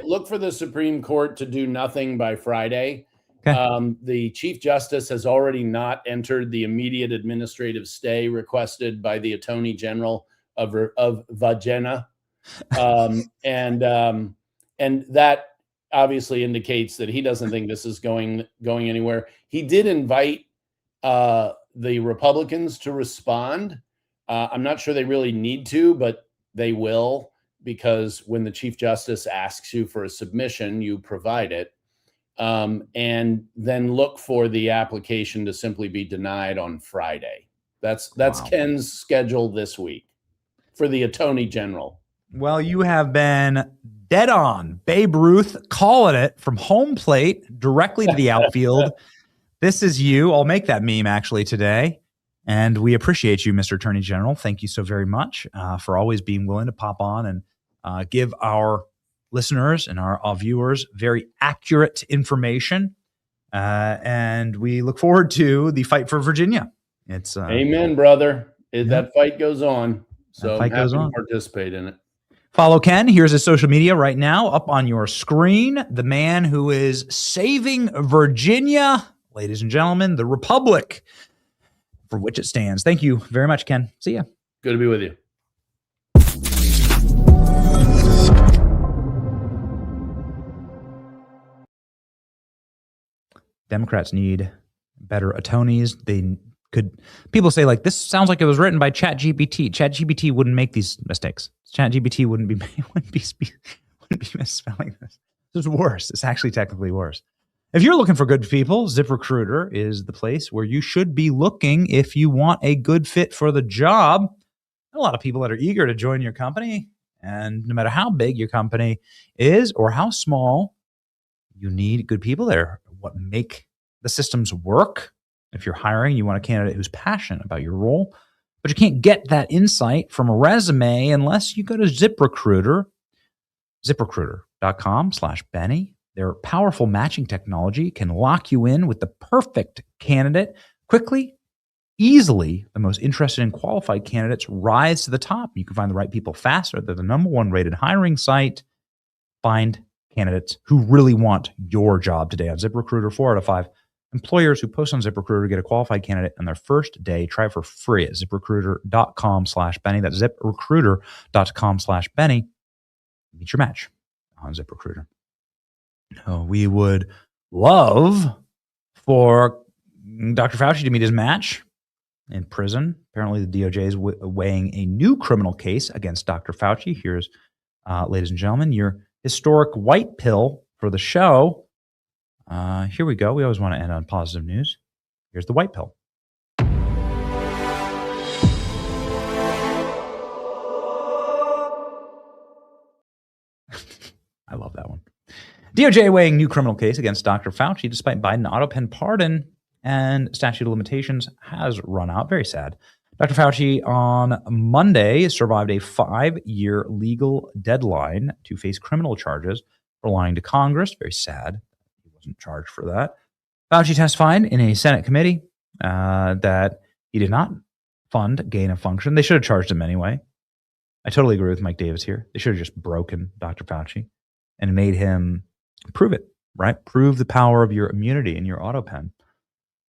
look for the Supreme Court to do nothing by Friday. Okay. The Chief Justice has already not entered the immediate administrative stay requested by the Attorney General of Virginia, and that obviously indicates that he doesn't think this is going anywhere. He did invite the Republicans to respond. I'm not sure they really need to, but they will, because when the Chief Justice asks you for a submission, you provide it. And then look for the application to simply be denied on Friday. That's Ken's schedule this week for the Attorney General. Well, you have been dead on. Babe Ruth calling it from home plate directly to the outfield. This is you. I'll make that meme actually today. And we appreciate you, Mr. Attorney General. Thank you so very much for always being willing to pop on and give our listeners and our viewers very accurate information. And we look forward to the fight for Virginia. It's amen, brother. That fight goes on. So I'm happy to participate in it. Follow Ken. Here's his social media right now up on your screen. The man who is saving Virginia, ladies and gentlemen, the Republic for which it stands. Thank you very much, Ken. See ya. Good to be with you. Democrats need better attorneys. People say, like, this sounds like it was written by ChatGPT. ChatGPT wouldn't make these mistakes. ChatGPT wouldn't be misspelling this. This is worse. It's actually technically worse. If you're looking for good people, ZipRecruiter is the place where you should be looking if you want a good fit for the job. A lot of people that are eager to join your company, and no matter how big your company is or how small, you need good people there. What make the systems work. If you're hiring, you want a candidate who's passionate about your role, but you can't get that insight from a resume unless you go to ZipRecruiter, ZipRecruiter.com/Benny. Their powerful matching technology can lock you in with the perfect candidate quickly, easily. The most interested and qualified candidates rise to the top. You can find the right people faster. They're the #1 rated hiring site. Find candidates who really want your job today on ZipRecruiter. 4 out of 5 employers who post on ZipRecruiter get a qualified candidate on their first day. Try it for free at ZipRecruiter.com/Benny. That's ZipRecruiter.com/Benny. Meet your match on ZipRecruiter. We would love for Dr. Fauci to meet his match in prison. Apparently, the DOJ is weighing a new criminal case against Dr. Fauci. Here's, ladies and gentlemen, your historic white pill for the show. Here we go. We always want to end on positive news. Here's the white pill. I love that one. DOJ weighing new criminal case against Dr. Fauci despite Biden auto-pen pardon, and statute of limitations has run out. Very sad. Dr. Fauci on Monday survived a 5-year legal deadline to face criminal charges for lying to Congress. Very sad. He wasn't charged for that. Fauci testified in a Senate committee that he did not fund gain of function. They should have charged him anyway. I totally agree with Mike Davis here. They should have just broken Dr. Fauci and made him prove it, right? Prove the power of your immunity in your auto pen.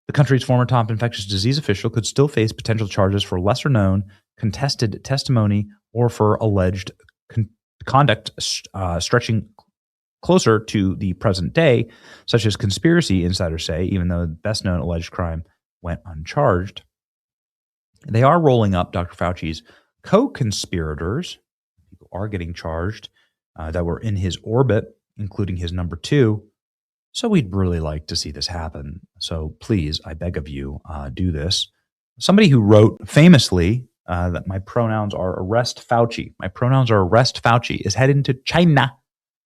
The country's former top infectious disease official could still face potential charges for lesser known contested testimony or for alleged conduct stretching closer to the present day, such as conspiracy, insiders say, even though the best known alleged crime went uncharged. They are rolling up Dr. Fauci's co-conspirators. People are getting charged that were in his orbit, including his number 2. So we'd really like to see this happen. So please, I beg of you, do this. Somebody who wrote famously that my pronouns are arrest Fauci. My pronouns are arrest Fauci is heading to China.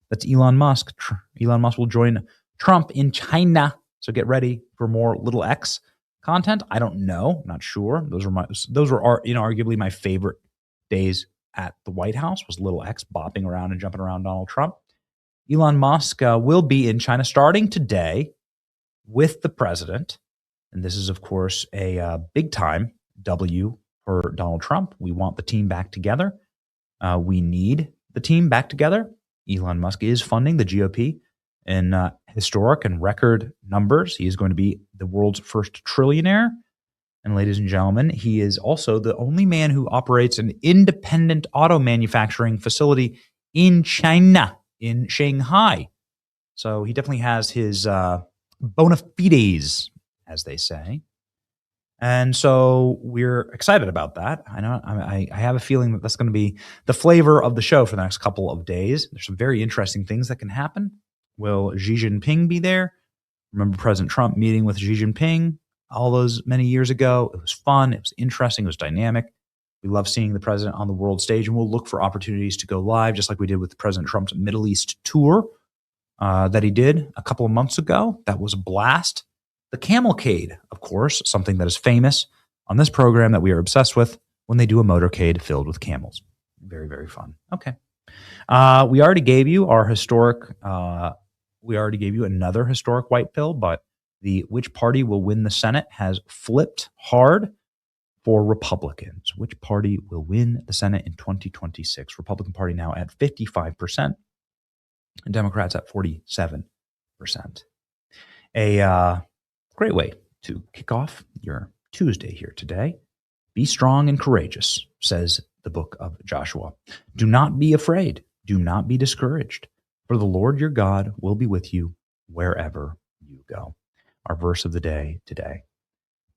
That's Elon Musk. Elon Musk will join Trump in China. So get ready for more little X content. I don't know. I'm not sure. Those were arguably my favorite days at the White House was little X bopping around and jumping around Donald Trump. Elon Musk will be in China starting today with the president. And this is, of course, a big time W for Donald Trump. We want the team back together. We need the team back together. Elon Musk is funding the GOP in historic and record numbers. He is going to be the world's first trillionaire. And ladies and gentlemen, he is also the only man who operates an independent auto manufacturing facility in China, in Shanghai. So he definitely has his bona fides, as they say. And so we're excited about that. I know I have a feeling that that's going to be the flavor of the show for the next couple of days. There's some very interesting things that can happen. Will Xi Jinping be there? Remember President Trump meeting with Xi Jinping all those many years ago? It was fun. It was interesting. It was dynamic. We love seeing the president on the world stage, and we'll look for opportunities to go live, just like we did with President Trump's Middle East tour that he did a couple of months ago. That was a blast. The camelcade, of course, something that is famous on this program that we are obsessed with when they do a motorcade filled with camels. Very, very fun. Okay. We already gave you our historic, we already gave you another historic white pill, but the which party will win the Senate has flipped hard for Republicans. Which party will win the Senate in 2026? Republican Party now at 55% and Democrats at 47%. A great way to kick off your Tuesday here today. Be strong and courageous, says the book of Joshua. Do not be afraid. Do not be discouraged, for the Lord your God will be with you wherever you go. Our verse of the day today.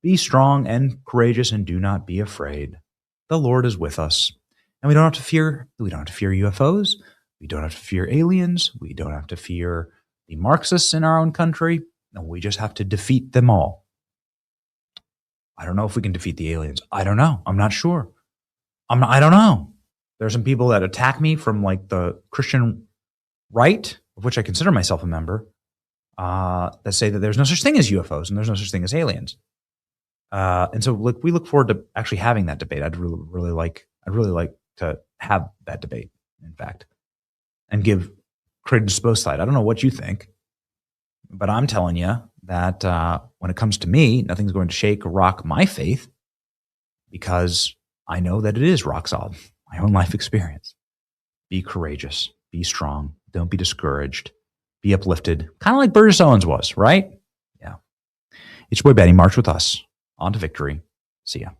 Be strong and courageous and do not be afraid. The Lord is with us. And we don't have to fear UFOs. We don't have to fear aliens. We don't have to fear the Marxists in our own country. No, we just have to defeat them all. I don't know if we can defeat the aliens. I don't know. I'm not sure. I don't know. There's some people that attack me from like the Christian right, of which I consider myself a member, that say that there's no such thing as UFOs and there's no such thing as aliens. And so we look forward to actually having that debate. I'd really like to have that debate, in fact, and give credence to both sides. I don't know what you think, but I'm telling you that when it comes to me, nothing's going to shake or rock my faith, because I know that it is rock solid. My own life experience. Be courageous. Be strong. Don't be discouraged. Be uplifted. Kind of like Burgess Owens was, right? Yeah. It's your boy Benny. March with us. On to victory. See ya.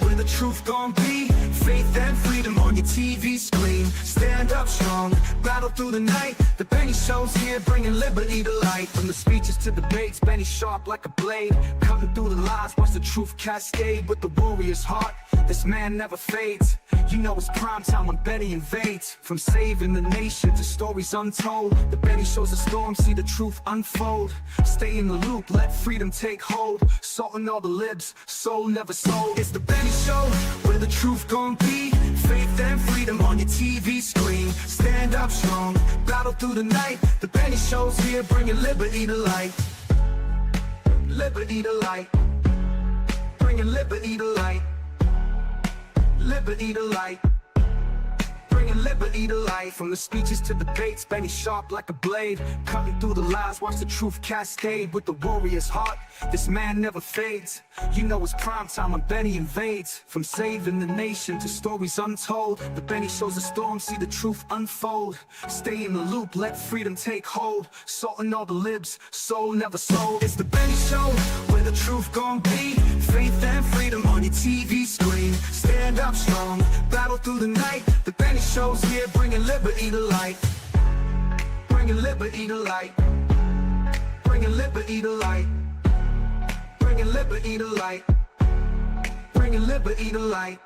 Where the truth gon' be, faith and freedom on your TV screen. Stand up strong, battle through the night. The Benny Show's here, bringing liberty to light. From the speeches to debates, Benny sharp like a blade, cutting through the lies, watch the truth cascade. With the warrior's heart, this man never fades. You know it's prime time when Benny invades. From saving the nation to stories untold, the Benny Show's a storm, see the truth unfold. Stay in the loop, let freedom take hold. Salting all the libs, soul never sold. It's the Benny Show, where the truth gon' be, faith and freedom on your TV screen. Stand up strong, battle through the night. The Benny Show's here, bringing liberty to light. Liberty to light. Bringing liberty to light. Liberty to light. Bringing liberty to life. From the speeches to debates, Benny sharp like a blade, cutting through the lies, watch the truth cascade. With the warrior's heart, this man never fades. You know it's prime time when Benny invades. From saving the nation to stories untold, the Benny Show's a storm, see the truth unfold. Stay in the loop, let freedom take hold. Salting all the libs, soul never sold. It's the Benny Show, where the truth gon' be, faith and freedom on your TV screen. Stand up strong, battle through the night. The Benny Show's here, bringing liberty to light. Bringing liberty to light. Bringing liberty to light. Bringing liberty to light. Bringing liberty to light.